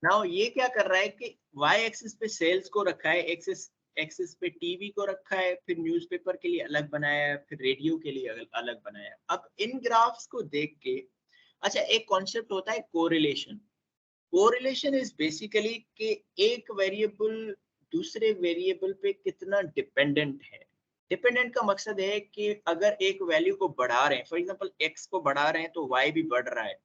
नाउ ये क्या कर रहा है कि वाई एक्सिस पे सेल्स को रखा है, एक्सिस एक्सिस पे टीवी को रखा है, फिर न्यूज़पेपर के लिए अलग बनाया है, फिर रेडियो के लिए अलग बनाया है। अब इन ग्राफ्स को देख के अच्छा एक कॉन्सेप्ट होता है कोरिलेशन। कोरिलेशन इज बेसिकली कि एक वेरिएबल दूसरे वेरिएबल पे कितना डिपेंडेंट है। डिपेंडेंट का मकसद है कि अगर एक वैल्यू को बढ़ा रहे हैं, फॉर एग्जांपल एक्स को बढ़ा रहे हैं तो वाई भी बढ़ रहा है,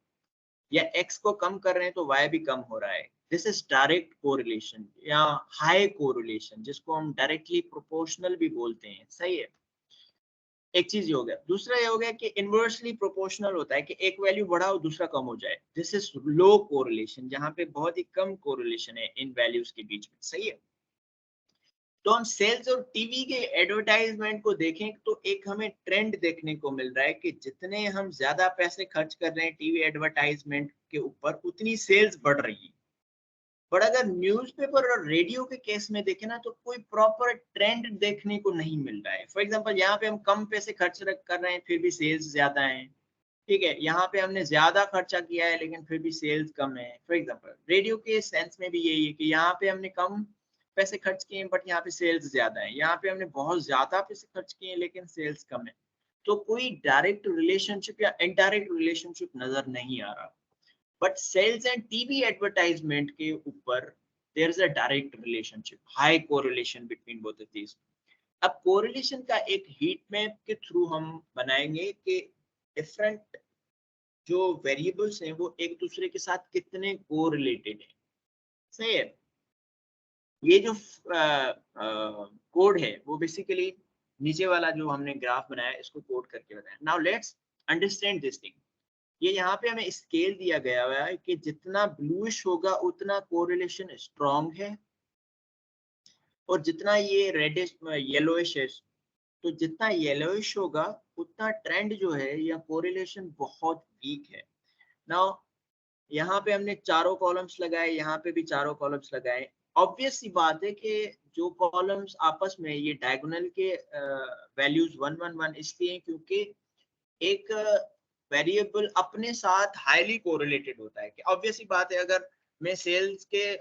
या एक्स को कम कर रहे हैं तो वाई भी कम हो रहा है। दिस इज डायरेक्ट कोरिलेशन या हाई कोरिलेशन, जिसको हम डायरेक्टली प्रोपोर्शनल भी बोलते हैं, सही है। एक चीज ये हो गया। दूसरा ये हो गया कि इनवर्सली प्रोपोर्शनल होता है कि एक वैल्यू बढ़ा और दूसरा कम हो जाए। दिस इज लो कोरिलेशन, जहां पे बहुत ही कम कोरिलेशन है इन वैल्यूज के बीच में, सही है। तो हम सेल्स और टीवी के एडवर्टाइजमेंट को देखें तो एक हमें ट्रेंड देखने को मिल रहा है कि जितने हम ज्यादा पैसे खर्च कर रहे हैं टीवी एडवर्टाइजमेंट के ऊपर, उतनी सेल्स बढ़ रही है। बट अगर न्यूज़पेपर और रेडियो के केस में देखें ना, तो कोई प्रॉपर ट्रेंड देखने को नहीं मिल रहा है। फॉर एग्जांपल यहाँ पे हम कम पैसे खर्च कर रहे हैं, फिर भी सेल्स ज्यादा हैं। ठीक है, यहाँ पे हमने ज्यादा खर्चा किया है लेकिन फिर भी सेल्स कम है। फॉर एग्जांपल रेडियो के सेंस में भी यही है कि यहाँ पे हमने कम पैसे खर्च किए हैं बट यहाँ पे सेल्स ज्यादा है। यहाँ पे हमने बहुत ज्यादा पैसे खर्च किए हैं लेकिन सेल्स कम है। तो कोई डायरेक्ट रिलेशनशिप या इनडायरेक्ट रिलेशनशिप नजर नहीं आ रहा। But sales and TV advertisement के ऊपर there is a direct relationship, high correlation between both of these. अब कोरिलेशन का एक हीट मैप के थ्रू हम बनाएंगे कि डिफरेंट जो वेरिएबल्स हैं वो एक दूसरे के साथ कितने कोरिलेटेड है। सही है। ये जो कोड है वो बेसिकली नीचे वाला जो हमने ग्राफ बनाया इसको कोड करके बताया। Now let's understand this thing. ये यहाँ पे हमें स्केल दिया गया हुआ है कि जितना ब्लूइश होगा उतना कोरिलेशन स्ट्रॉन्ग है, और जितना ये रेडिश येलोइश है, तो जितना येलोइश होगा उतना ट्रेंड जो है या कोरिलेशन बहुत वीक है। नाउ यहाँ पे हमने चारों कॉलम्स लगाए, यहाँ पे भी चारों कॉलम्स लगाए। ऑब्वियस सी बात है कि जो कॉलम्स आपस में ये डायगोनल के वैल्यूज 1 1 1 इसलिए क्योंकि एक वेरिएबल अपने साथ हाईली कोरिलेटेड होता है। कि ऑब्वियस सी बात है, अगर मैं सेल्स के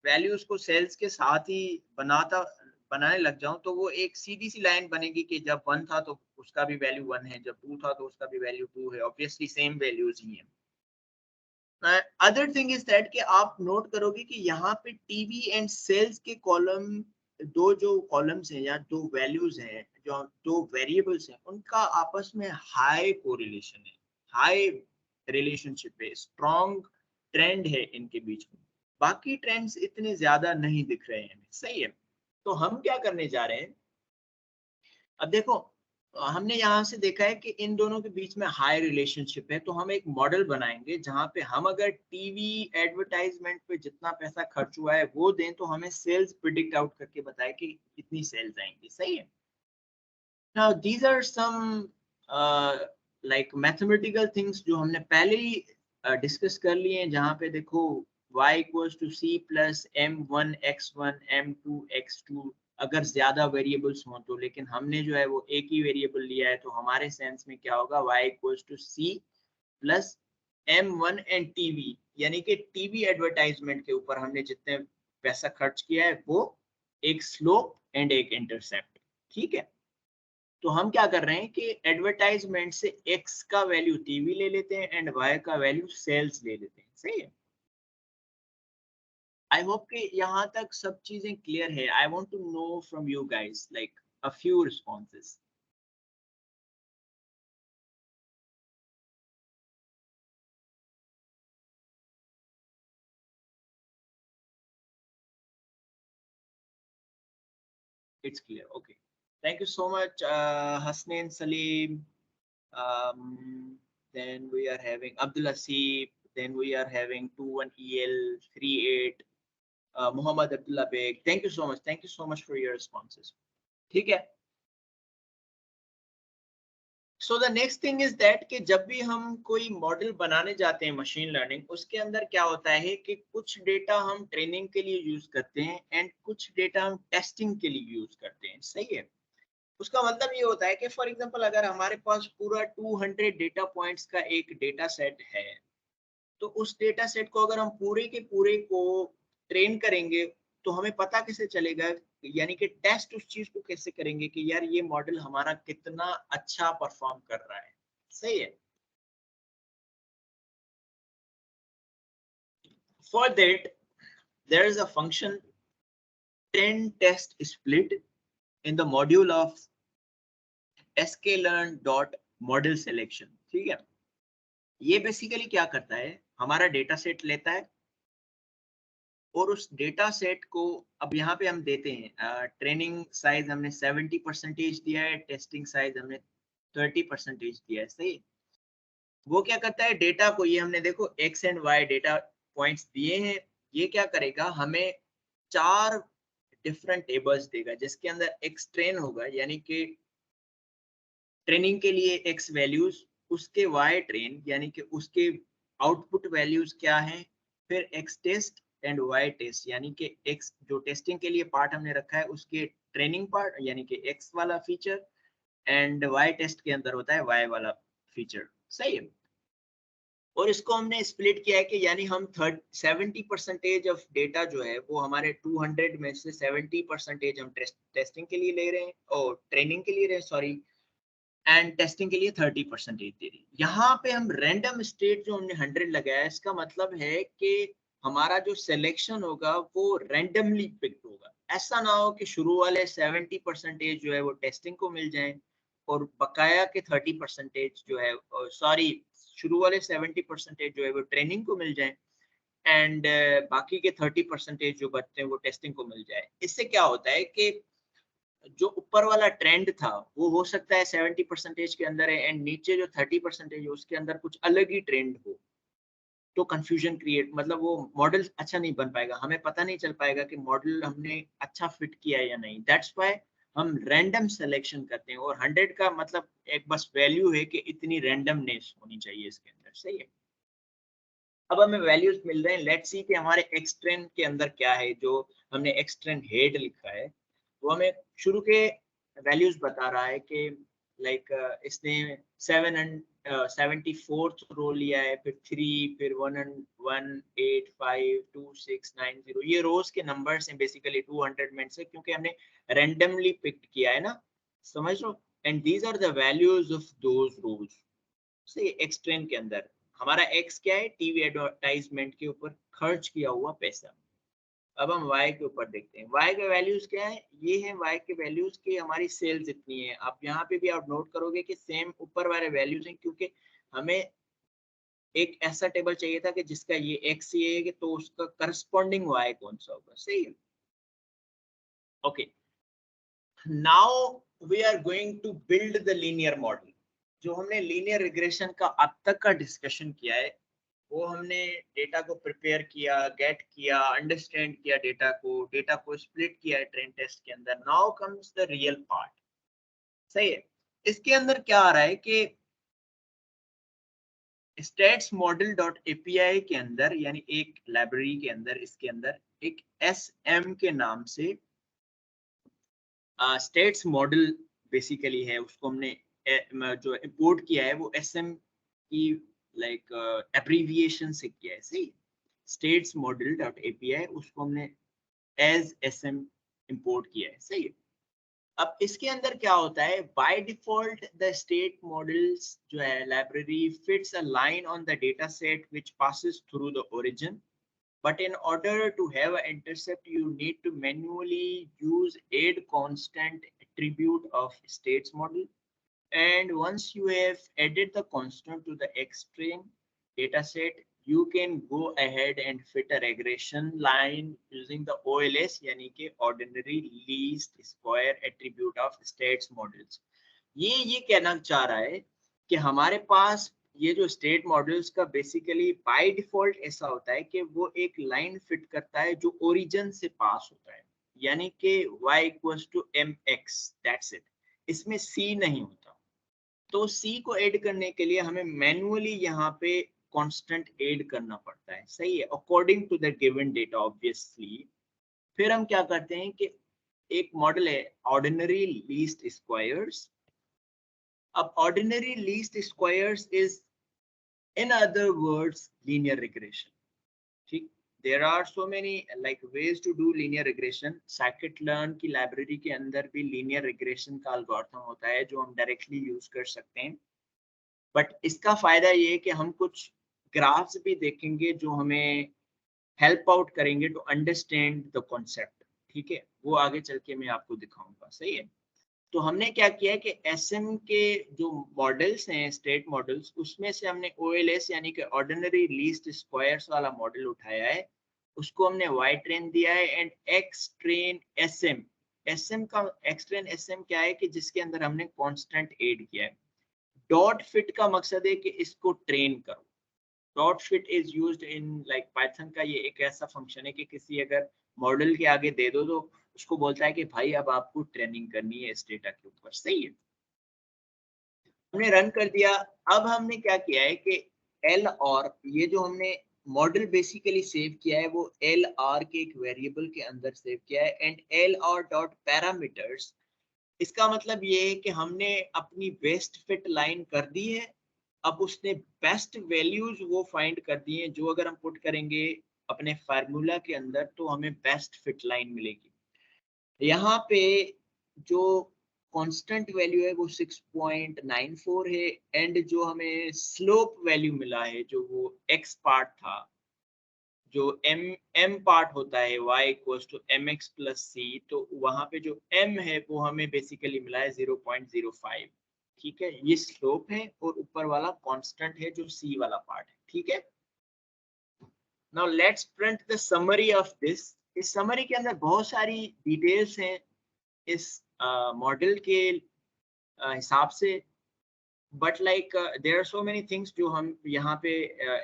वैल्यूज को सेल्स के साथ ही बनाने लग जाऊं तो वो एक सीधी सी लाइन बनेगी कि जब 1 था तो उसका भी वैल्यू 1 है, जब 2 था तो उसका भी वैल्यू 2 है। ऑब्वियसली सेम वैल्यूज ही है। अदर थिंग इज दैट कि आप नोट करोगे कि यहाँ पे टीवी एंड सेल्स के कॉलम, दो जो कॉलम्स हैं या दो वैल्यूज हैं, जो दो वेरिएबल्स हैं, उनका आपस में हाई कोरिलेशन है, हाई रिलेशनशिप है, स्ट्रॉन्ग ट्रेंड है इनके बीच में। बाकी ट्रेंड्स इतने ज्यादा नहीं दिख रहे हैं हमें। सही है। तो हम क्या करने जा रहे हैं, अब देखो हमने यहाँ से देखा है कि इन दोनों के बीच में हाई रिलेशनशिप है, तो हम एक मॉडल बनाएंगे जहाँ पे हम अगर टीवी एडवर्टाइजमेंट पे जितना पैसा खर्च हुआ है वो दें तो हमें सेल्स प्रिडिक्ट आउट करके बताए कि कितनी सेल्स आएंगी। सही है। Now these are some like mathematical things जो हमने पहले ही डिस्कस कर लिए हैं, जहाँ पे देखो y equals to C plus m1 x1 m2 x2 अगर ज्यादा वेरिएबल्स हों तो। लेकिन हमने जो है वो एक ही वेरिएबल लिया है, तो हमारे सेंस में क्या होगा, y equals to C plus m1 and TV, यानी कि टीवी एडवर्टाइजमेंट के ऊपर हमने जितने पैसा खर्च किया है वो एक स्लोप एंड एक इंटरसेप्ट। ठीक है। तो हम क्या कर रहे हैं कि एडवर्टाइजमेंट से x का वैल्यू टीवी ले लेते हैं एंड y का वैल्यू सेल्स ले लेते हैं। सही है। आई होप कि यहाँ तक सब चीजें क्लियर है। I want to know from you guys like a few responses. It's clear. Okay. Thank you so much, Hasnain Salim. Then we are having Abdul Asif. Then we are having 21EL38. Muhammad Abdullah Beg. Thank you so much. Thank you so much for your responses. ठीक है। So the next thing is that कि जब भी हम कोई model बनाने जाते हैं मशीन लर्निंग, उसके अंदर क्या होता है कि कुछ डेटा हम ट्रेनिंग के लिए यूज करते हैं एंड कुछ डेटा हम टेस्टिंग के लिए यूज करते हैं। सही है। उसका मतलब ये होता है कि फॉर एग्जांपल अगर हमारे पास पूरा 200 डेटा पॉइंट्स का एक डेटा सेट है, तो उस डेटा सेट को अगर हम पूरे के पूरे को ट्रेन करेंगे तो हमें पता कैसे चलेगा, यानी कि टेस्ट उस चीज को कैसे करेंगे कि यार ये मॉडल हमारा कितना अच्छा परफॉर्म कर रहा है। सही है। For that there is a function trend test split in the module of sklearn.model selection। ठीक है। ये बेसिकली क्या करता है, हमारा डेटा सेट लेता है और उस डेटा सेट को अब यहाँ पे हम देते हैं ट्रेनिंग साइज हमने 70% दिया है, टेस्टिंग साइज हमने 30% दिया है। सही। वो क्या करता है, डेटा को, ये हमने देखो x and y data points दिए हैं, ये क्या करेगा, हमें 4 डिफरेंट टेबल्स देगा जिसके अंदर एक्स ट्रेन होगा, यानी कि ट्रेनिंग के लिए एक्स वैल्यूज, उसके वाई ट्रेन यानी कि उसके आउटपुट वैल्यूज क्या हैं, फिर x test and y test, यानी कि एक्स जो टेस्टिंग के लिए पार्ट हमने रखा है उसके ट्रेनिंग पार्ट यानी कि एक्स वाला फीचर, एंड वाई टेस्ट के अंदर होता है वाई वाला फीचर। सही है। और इसको हमने स्प्लिट किया है कि यानी हम 70% ऑफ डेटा जो है वो हमारे 200 में से 70% हम टेस्टिंग के लिए ले रहे हैं और ट्रेनिंग के लिए रहे सॉरी, एंड टेस्टिंग के लिए 30% दे रही है। यहाँ पे हम रैंडम स्टेट जो हमने 100 लगाया है, इसका मतलब है कि हमारा जो सिलेक्शन होगा वो रैंडमली पिक्ड होगा। ऐसा ना हो कि शुरू वाले 70% जो है वो टेस्टिंग को मिल जाए और बकाया के 30% जो है सॉरी शुरू वाले 70% जो है वो ट्रेनिंग को मिल जाए एंड बाकी के 30% जो बचते हैं वो टेस्टिंग को मिल जाए। इससे क्या होता है कि जो ऊपर वाला ट्रेंड था वो हो सकता है 70% के अंदर है एंड नीचे जो 30% है उसके अंदर कुछ अलग ही ट्रेंड हो, तो कंफ्यूजन क्रिएट मतलब वो मॉडल अच्छा नहीं बन पाएगा, हमें पता नहीं चल पाएगा कि मॉडल हमने अच्छा फिट किया है या नहीं। दैट्स व्हाई हम रैंडम सिलेक्शन करते हैं और 100 का मतलब एक बस वैल्यू है कि इतनी रैंडमनेस होनी चाहिए इसके अंदर। सही है। अब हमें वैल्यूज मिल रहे हैं, लेट्स सी कि हमारे एक्सट्रेन के अंदर क्या है। जो हमने एक्सट्रेन हेड लिखा है वो हमें शुरू के वैल्यूज बता रहा है कि लाइक इसने 74th रो लिया है, फिर 3, फिर 1, 1, 8, 5, 2, 6, 9, 0, ये रोज के नंबर्स हैं बेसिकली 200 में से, क्योंकि हमने रैंडमली पिक किया है ना, समझ लो। And these are the values of those rows. से एक्सट्रेन के अंदर हमारा एक्स क्या है, टीवी एडवर्टाइजमेंट के ऊपर खर्च किया हुआ पैसा। अब हम वाई के ऊपर देखते हैं, वाई के वैल्यूज क्या है, ये है वाई के वैल्यूज की हमारी सेल्स इतनी है। आप यहाँ पे भी आप नोट करोगे कि सेम ऊपर वाले वैल्यूज हैं, क्योंकि हमें एक ऐसा टेबल चाहिए था कि जिसका ये एक्स ये है कि तो उसका करस्पॉन्डिंग वाई कौन सा होगा। सही है। Okay, now we are going to build the linear model. जो हमने लीनियर रिग्रेशन का अब तक का डिस्कशन किया है वो हमने डेटा को प्रिपेयर किया, गेट किया, अंडरस्टैंड किया डेटा को स्प्लिट किया है ट्रेन टेस्ट के अंदर। Now comes the real part. सही है। इसके अंदर क्या आ रहा है कि स्टेट्स मॉडल डॉट एपीआई के अंदर यानी एक लाइब्रेरी के अंदर इसके अंदर एक एसएम के नाम से स्टेट्स मॉडल बेसिकली है, उसको हमने जो इंपोर्ट किया है वो एसएम की लाइक एब्रीविएशन से किया है। सही, स्टेट्स मॉडल डॉट एपीआई उसको हमने एज एसएम इंपोर्ट किया है। सही है। अब इसके अंदर क्या होता है, by default the state models जो है library fits a line on the data set which passes through the origin. But in order to have an intercept, you need to manually use add constant attribute of states model. And once you have added the constant to the extreme data set, you can go ahead and fit a regression line using the OLS, यानी कि ordinary least square attribute of states models. ये कहना चाह रहा है कि हमारे पास ये जो स्टेट मॉडल्स का बेसिकली बाय डिफॉल्ट ऐसा होता है कि वो एक लाइन फिट करता है जो ओरिजिन से पास होता है, यानी कि y equals to mx, that's it. इसमें c नहीं होता। तो c को ऐड करने के लिए हमें मैन्युअली यहाँ पे कांस्टेंट ऐड करना पड़ता है। सही है, according to the given data obviously. फिर हम क्या करते हैं कि एक मॉडल है ऑर्डिनरी लीस्ट स्क्वायर्स। अब ordinary least squares is in other words linear regression. ठीक, there are so many like ways to do linear regression. scikit-learn की लाइब्रेरी के अंदर भी linear regression का algorithm होता है जो हम डायरेक्टली यूज कर सकते हैं। बट इसका फायदा ये है कि हम कुछ ग्राफ्स भी देखेंगे जो हमें हेल्प आउट करेंगे टू अंडरस्टैंड द कॉन्सेप्ट। ठीक है, वो आगे चल के मैं आपको दिखाऊंगा। सही है। तो हमने क्या किया है कि एसएम के जो मॉडल्स हैं स्टेट मॉडल्स, उसमें से हमने ओएलएस यानी कि ऑर्डिनरी लीस्ट स्क्वायर्स वाला मॉडल उठाया है, उसको हमने वाई ट्रेन दिया है and x train SM. SM का एक्स ट्रेन एसएम क्या है कि जिसके अंदर हमने कांस्टेंट ऐड किया है। डॉट फिट का मकसद है कि इसको ट्रेन करो। Dot fit is used in like Python का ये एक ऐसा फंक्शन है कि किसी अगर मॉडल के आगे दे दो तो उसको बोलता है कि भाई अब आपको ट्रेनिंग करनी है इस डेटा के ऊपर। सही है, हमने रन कर दिया। अब हमने क्या किया है कि एल और ये जो हमने मॉडल बेसिकली सेव किया है वो एल आर के एक वेरिएबल के अंदर सेव किया है, and L R dot parameters, इसका मतलब ये है कि हमने अपनी बेस्ट फिट लाइन कर दी है। अब उसने बेस्ट वैल्यूज वो फाइंड कर दी हैं जो अगर हम पुट करेंगे अपने फार्मूला के अंदर तो हमें बेस्ट फिट लाइन मिलेगी। यहाँ पे जो कांस्टेंट वैल्यू है वो 6.94 है, एंड जो हमें स्लोप वैल्यू मिला है जो वो एक्स पार्ट था, जो एम पार्ट होता है y equals to m x plus c, तो वहां पे जो m है वो हमें बेसिकली मिला है 0.05। ठीक है, ये स्लोप है और ऊपर वाला कांस्टेंट है जो c वाला पार्ट है। ठीक है, now let's print the summary of this. इस समरी के अंदर बहुत सारी डिटेल्स हैं इस मॉडल के हिसाब से, but like there are so many things जो हम यहाँ पे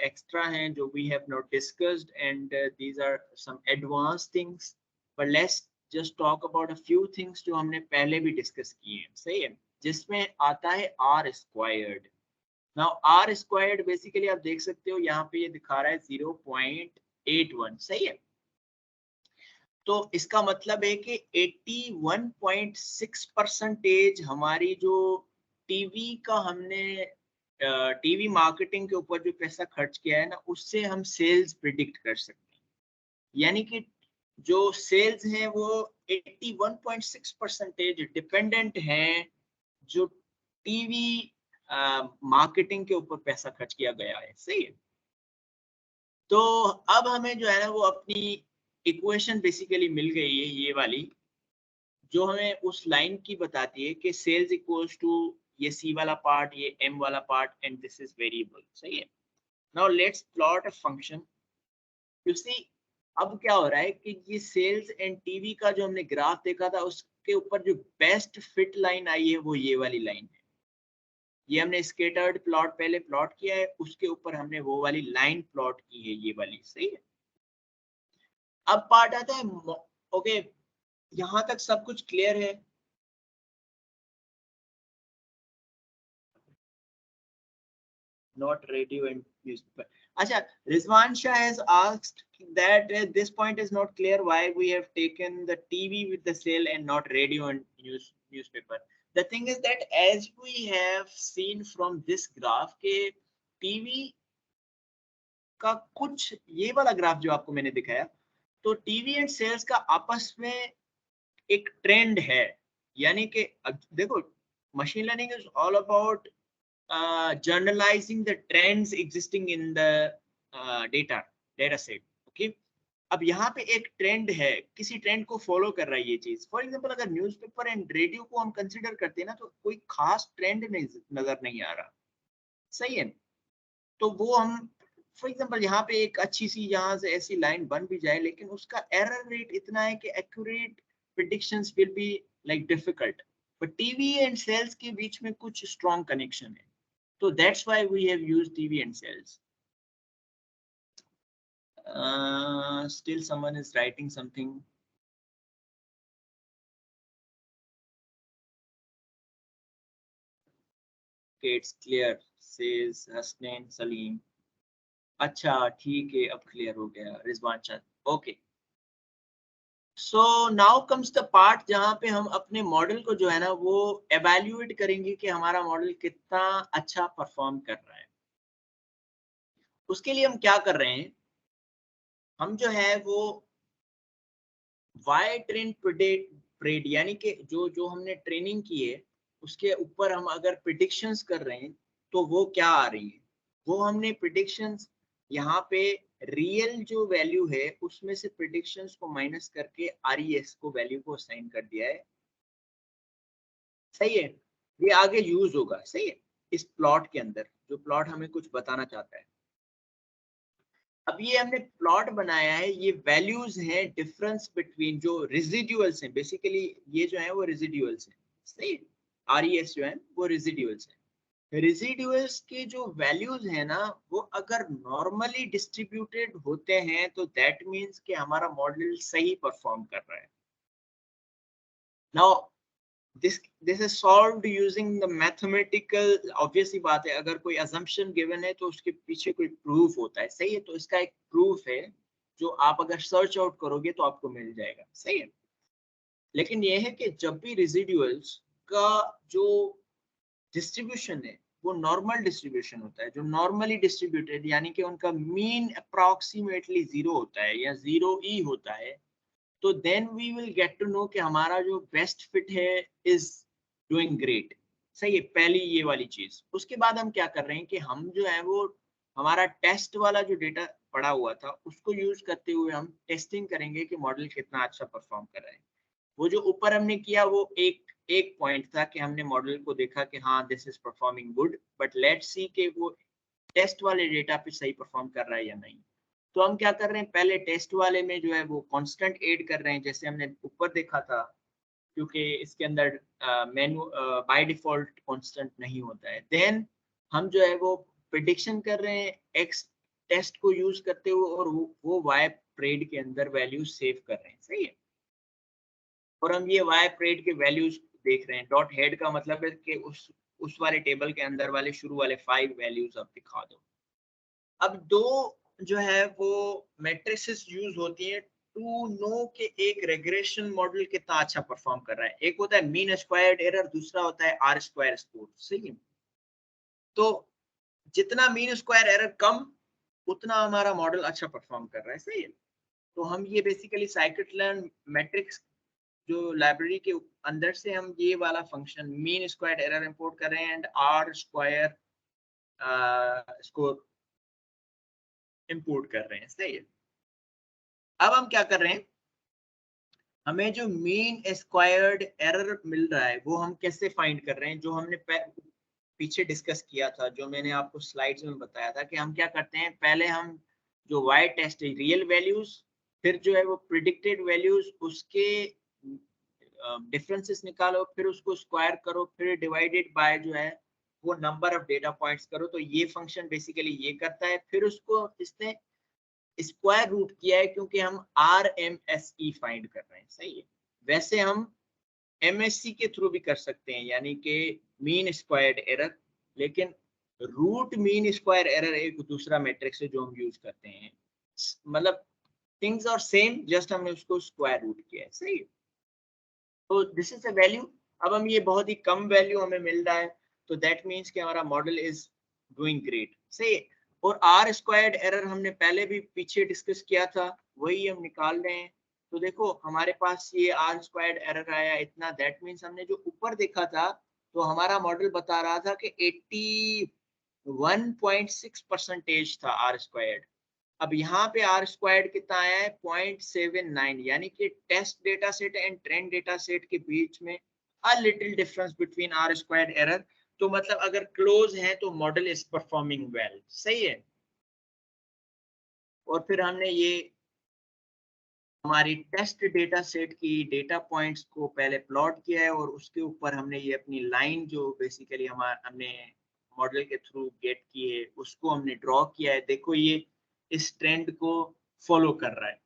एक्स्ट्रा हैं जो we have not discussed, and these are some advance things, but let's just talk about a few things जो हमने पहले भी डिस्कस किए हैं। सही है, जिसमें आता है R squared. Now R squared basically आप देख सकते हो यहाँ पे ये दिखा रहा है 0.81। सही है, तो इसका मतलब है कि 81.6% हमारी जो टीवी का हमने टीवी मार्केटिंग के ऊपर जो पैसा खर्च किया है ना, उससे हम सेल्स प्रिडिक्ट कर सकते हैं। यानी कि जो सेल्स हैं वो 81.6% डिपेंडेंट हैं जो टीवी मार्केटिंग के ऊपर पैसा खर्च किया गया है। सही है, तो अब हमें जो है ना वो अपनी इक्वेशन बेसिकली मिल गई है, ये वाली जो हमें उस लाइन की बताती है कि सेल्स इक्वल्स टू ये सी वाला पार्ट, ये एम वाला part, and this is variable. सही है, now let's plot a function. You see, अब क्या हो रहा है कि ये सेल्स एंड टीवी का जो हमने ग्राफ देखा था उसके ऊपर जो बेस्ट फिट लाइन आई है वो ये वाली लाइन है। ये हमने स्केटर्ड प्लॉट पहले प्लॉट किया है, उसके ऊपर हमने वो वाली लाइन प्लॉट की है, ये वाली। सही है, अब पार्ट आता है ओके, यहां तक सब कुछ क्लियर है। Not radio and newspaper. Acha, Rizwan Shah has asked that this point is not clear why we have taken the TV with the sale and not radio and newspaper. The thing is that as we have seen from this graph के TV का कुछ ये वाला graph जो आपको मैंने दिखाया, तो टीवी एंड सेल्स का आपस में एक ट्रेंड है। यानी कि देखो, machine learning is all about journalizing the trends existing in the data set. Okay, अब यहाँ पे एक ट्रेंड है, किसी ट्रेंड को फॉलो कर रहा है ये चीज। फॉर एग्जांपल अगर न्यूज़पेपर एंड रेडियो को हम कंसीडर करते हैं ना, तो कोई खास ट्रेंड नहीं नजर नहीं आ रहा। सही है, तो वो हम फॉर एग्जांपल यहाँ पे एक अच्छी सी यहाँ से ऐसी लाइन बन भी जाए, लेकिन उसका एरर रेट इतना है कि accurate predictions will be like difficult. But TV and sales के बीच में कुछ स्ट्रॉन्ग कनेक्शन है, so that's why we have used TV and cells. Still someone is writing something. Okay, it's clear, says Hasnain Salim. अच्छा ठीक है, अब clear हो गया Rizwan Chand. Okay, so now comes the part जहां पे हम अपने मॉडल को जो है ना वो एवेल्युएट करेंगे कि हमारा मॉडल कितना अच्छा परफॉर्म कर रहा है। उसके लिए हम क्या कर रहे हैं, हम जो है वो वाई ट्रेन प्रेड यानी कि जो जो हमने ट्रेनिंग की है उसके ऊपर हम अगर प्रिडिक्शंस कर रहे हैं तो वो क्या आ रही है, वो हमने प्रिडिक्शंस यहाँ पे रियल जो वैल्यू है उसमें से प्रिडिक्शंस को माइनस करके आरईएस को वैल्यू को असाइन कर दिया है। सही है, ये आगे यूज होगा। सही है, इस प्लॉट के अंदर जो प्लॉट हमें कुछ बताना चाहता है। अब ये हमने प्लॉट बनाया है, ये वैल्यूज हैं डिफरेंस बिटवीन जो रेजिडुअल्स हैं, बेसिकली ये जो है वो रेजिडुअल्स हैं। सही, आरईएस जो है वो रेजिडुअल्स है। रेजिडुअल्स के जो वैल्यूज है ना वो अगर नॉर्मली डिस्ट्रीब्यूटेड होते हैं तो दैट मींस कि हमारा मॉडल सही परफॉर्म कर रहा है। Now this is solved using the mathematical, obviously बात है, अगर कोई assumption given है तो उसके पीछे कोई proof होता है, सही है, तो इसका एक proof है जो आप अगर सर्च आउट करोगे तो आपको मिल जाएगा, सही है। लेकिन ये है कि जब भी रेजिडुअल्स का जो डिस्ट्रीब्यूशन है वो नॉर्मल डिस्ट्रीब्यूशन होता है, जो नॉर्मली डिस्ट्रीब्यूटेड, यानी कि उनका मीन अप्रॉक्सीमेटली 0 होता है या 0 ही होता है, तो then we will get to know कि हमारा जो बेस्ट फिट है इज डूइंग ग्रेट, सही है, पहली ये वाली चीज। उसके बाद हम क्या कर रहे हैं कि हम जो है वो हमारा टेस्ट वाला जो डेटा पड़ा हुआ था उसको यूज करते हुए हम टेस्टिंग करेंगे कि मॉडल कितना अच्छा परफॉर्म कर रहा है। वो जो ऊपर हमने किया वो एक पॉइंट था कि हमने मॉडल को देखा कि हाँ this is performing good, but let's see कि वो टेस्ट वाले डेटा पे सही परफॉर्म कर रहा है या नहीं। तो हम क्या कर रहे हैं, पहले टेस्ट वाले में जो है वो कांस्टेंट ऐड कर रहे हैं, जैसे हमने ऊपर देखा था, क्योंकि इसके अंदर मेनू बाय डिफॉल्ट कांस्टेंट नहीं होता है। देन हम जो है वो प्रिडिक्शन कर रहे हैं एक्स टेस्ट को यूज करते हुए, और वो वाई प्रेड के अंदर वैल्यूज सेव कर रहे हैं, सही है। और हम ये वाई प्रेड के वैल्यूज देख रहे हैं, डॉट हेड का मतलब है कि उस वाले टेबल के अंदर वाले शुरू वाले 5 वैल्यूज आप दिखा दो। अब दो जो है वो मैट्रिसेस यूज होती हैं टू नो कि एक रेग्रेशन मॉडल कितना अच्छा परफॉर्म कर रहा है। एक होता है मीन स्क्वायर्ड एरर, दूसरा होता है आर स्क्वायर स्कोर, सही है। तो जितना मीन स्क्वायर एरर कम, उतना हमारा मॉडल अच्छा परफॉर्म कर रहा है, सही है। तो हम ये बेसिकली scikit-learn मैट्रिक्स जो लाइब्रेरी के अंदर से हम ये वाला function mean squared error import कर रहे हैं and R square score import कर रहे हैं, सही है। अब हम क्या कर रहे हैं, हमें जो मीन स्क्वायर्ड एरर मिल रहा है वो हम कैसे फाइंड कर रहे हैं, जो हमने पीछे डिस्कस किया था, जो मैंने आपको स्लाइड्स में बताया था कि हम क्या करते हैं, पहले हम जो वाई टेस्ट है रियल वैल्यूज, फिर जो है वो प्रिडिक्टेड वैल्यूज, उसके डिफरेंसेस निकालो, फिर उसको स्क्वायर करो, फिर डिवाइडेड बाय जो है वो नंबर ऑफ डेटा पॉइंट्स करो। तो ये फंक्शन बेसिकली ये करता है। फिर उसको इसने स्क्वायर रूट किया है क्योंकि हम RMSE फाइंड कर रहे हैं, सही है। वैसे हम MSE के थ्रू भी कर सकते हैं, यानी कि मीन स्क्वायर्ड एरर, लेकिन रूट मीन स्क्वायर एरर एक दूसरा मैट्रिक्स है जो हम यूज करते हैं, मतलब थिंग्स आर सेम, जस्ट हमने उसको स्क्वायर रूट किया है, सही है। तो दिस इज अ वैल्यू। अब हम ये बहुत ही कम वैल्यू हमें मिल रहा है, तो दैट मीन्स कि हमारा मॉडल इज डूइंग ग्रेट, सही। और आर स्क्वायर्ड एरर हमने पहले भी पीछे डिस्कस किया था, वही हम निकाल रहे हैं। तो देखो हमारे पास ये आर स्क्वायर्ड एरर आया इतना, दैट मीन्स हमने जो ऊपर देखा था तो हमारा मॉडल बता रहा था कि 81.6% था आर स्क्वायर्ड। अब यहाँ पे आर स्क्वायर्ड कितना आया है, 0.79, यानी कि test data set and trained data set के बीच में a little difference between R squared error. तो मतलब अगर क्लोज है तो मॉडल इज परफॉर्मिंग वेल, सही है। और फिर हमने ये हमारी टेस्ट डेटा सेट की डेटा पॉइंट्स को पहले प्लॉट किया है, और उसके ऊपर हमने ये अपनी लाइन जो बेसिकली हमने मॉडल के थ्रू गेट की है उसको हमने ड्रॉ किया है। देखो ये इस ट्रेंड को फॉलो कर रहा है।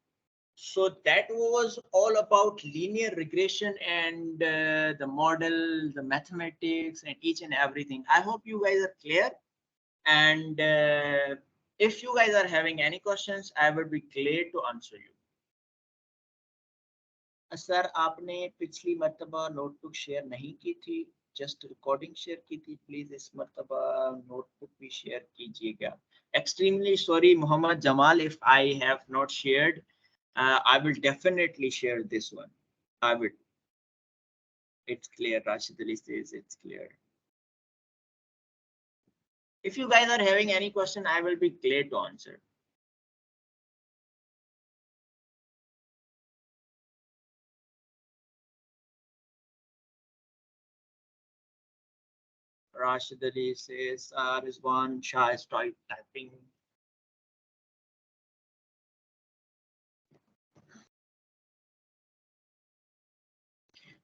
So that was all about linear regression and the model, the mathematics, and each and everything. I hope you guys are clear. And if you guys are having any questions, I would be glad to answer you. Sir आपने पिछली मर्तबा notebook share नहीं की थी, just recording share की थी, please इस मर्तबा नोटबुक भी शेयर कीजिएगा। Extremely sorry Mohammad Jamal, if I have not shared, I will definitely share this one. I will. It's clear. Rashid Ali says it's clear. If you guys are having any question, I will be glad to answer. Rashid Ali says Rizwan Shah is typing.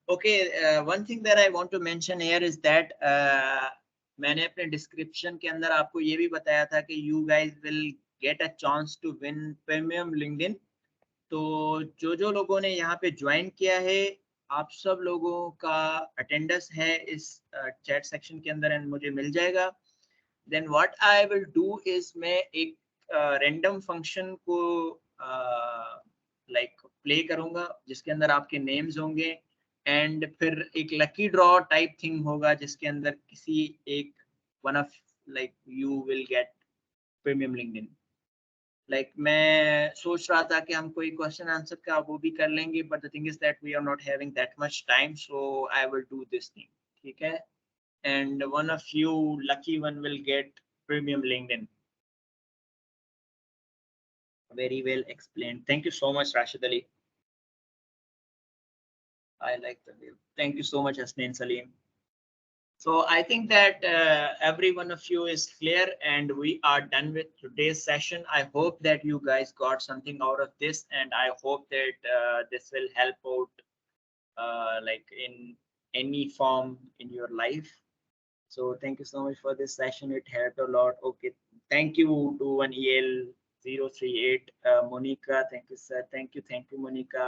Okay, one thing that I want to mention here is that मैंने अपने description के अंदर आपको ये भी बताया था कि you guys will get a chance to win premium LinkedIn। तो जो लोगों ने यहाँ पे ज्वाइन किया है आप सब लोगों का अटेंडेंस है इस चैट सेक्शन के अंदर एंड मुझे मिल जाएगा, then what I will do is मैं एक रैंडम फंक्शन को लाइक प्ले करूंगा जिसके अंदर आपके नेम्स होंगे एंड फिर एक लकी ड्रॉ टाइप थिंग होगा जिसके अंदर किसी एक one of like you will get premium LinkedIn. Like मैं सोच रहा था कि हम कोई क्वेश्चन आंसर का वो भी कर लेंगे, but the thing is that we are not having that much time, so I will do this thing, ठीक है? And one of you lucky one will get premium LinkedIn. Very well explained. Thank you so much, Rashid Ali. I like the view. Thank you so much, Hasnain Salim. So I think that every one of you is clear and we are done with today's session. I hope that you guys got something out of this, and I hope that this will help out like in any form in your life. So thank you so much for this session. It helped a lot. Okay. Thank you to 1EL038, Monica. Thank you, sir. Thank you, Monica.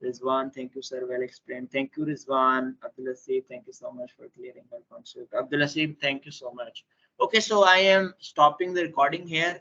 Rizwan, thank you, sir. Well explained. Thank you, Rizwan. Abdul Asif, thank you so much for clearing my concept. Abdul Asif, thank you so much. Okay, so I am stopping the recording here.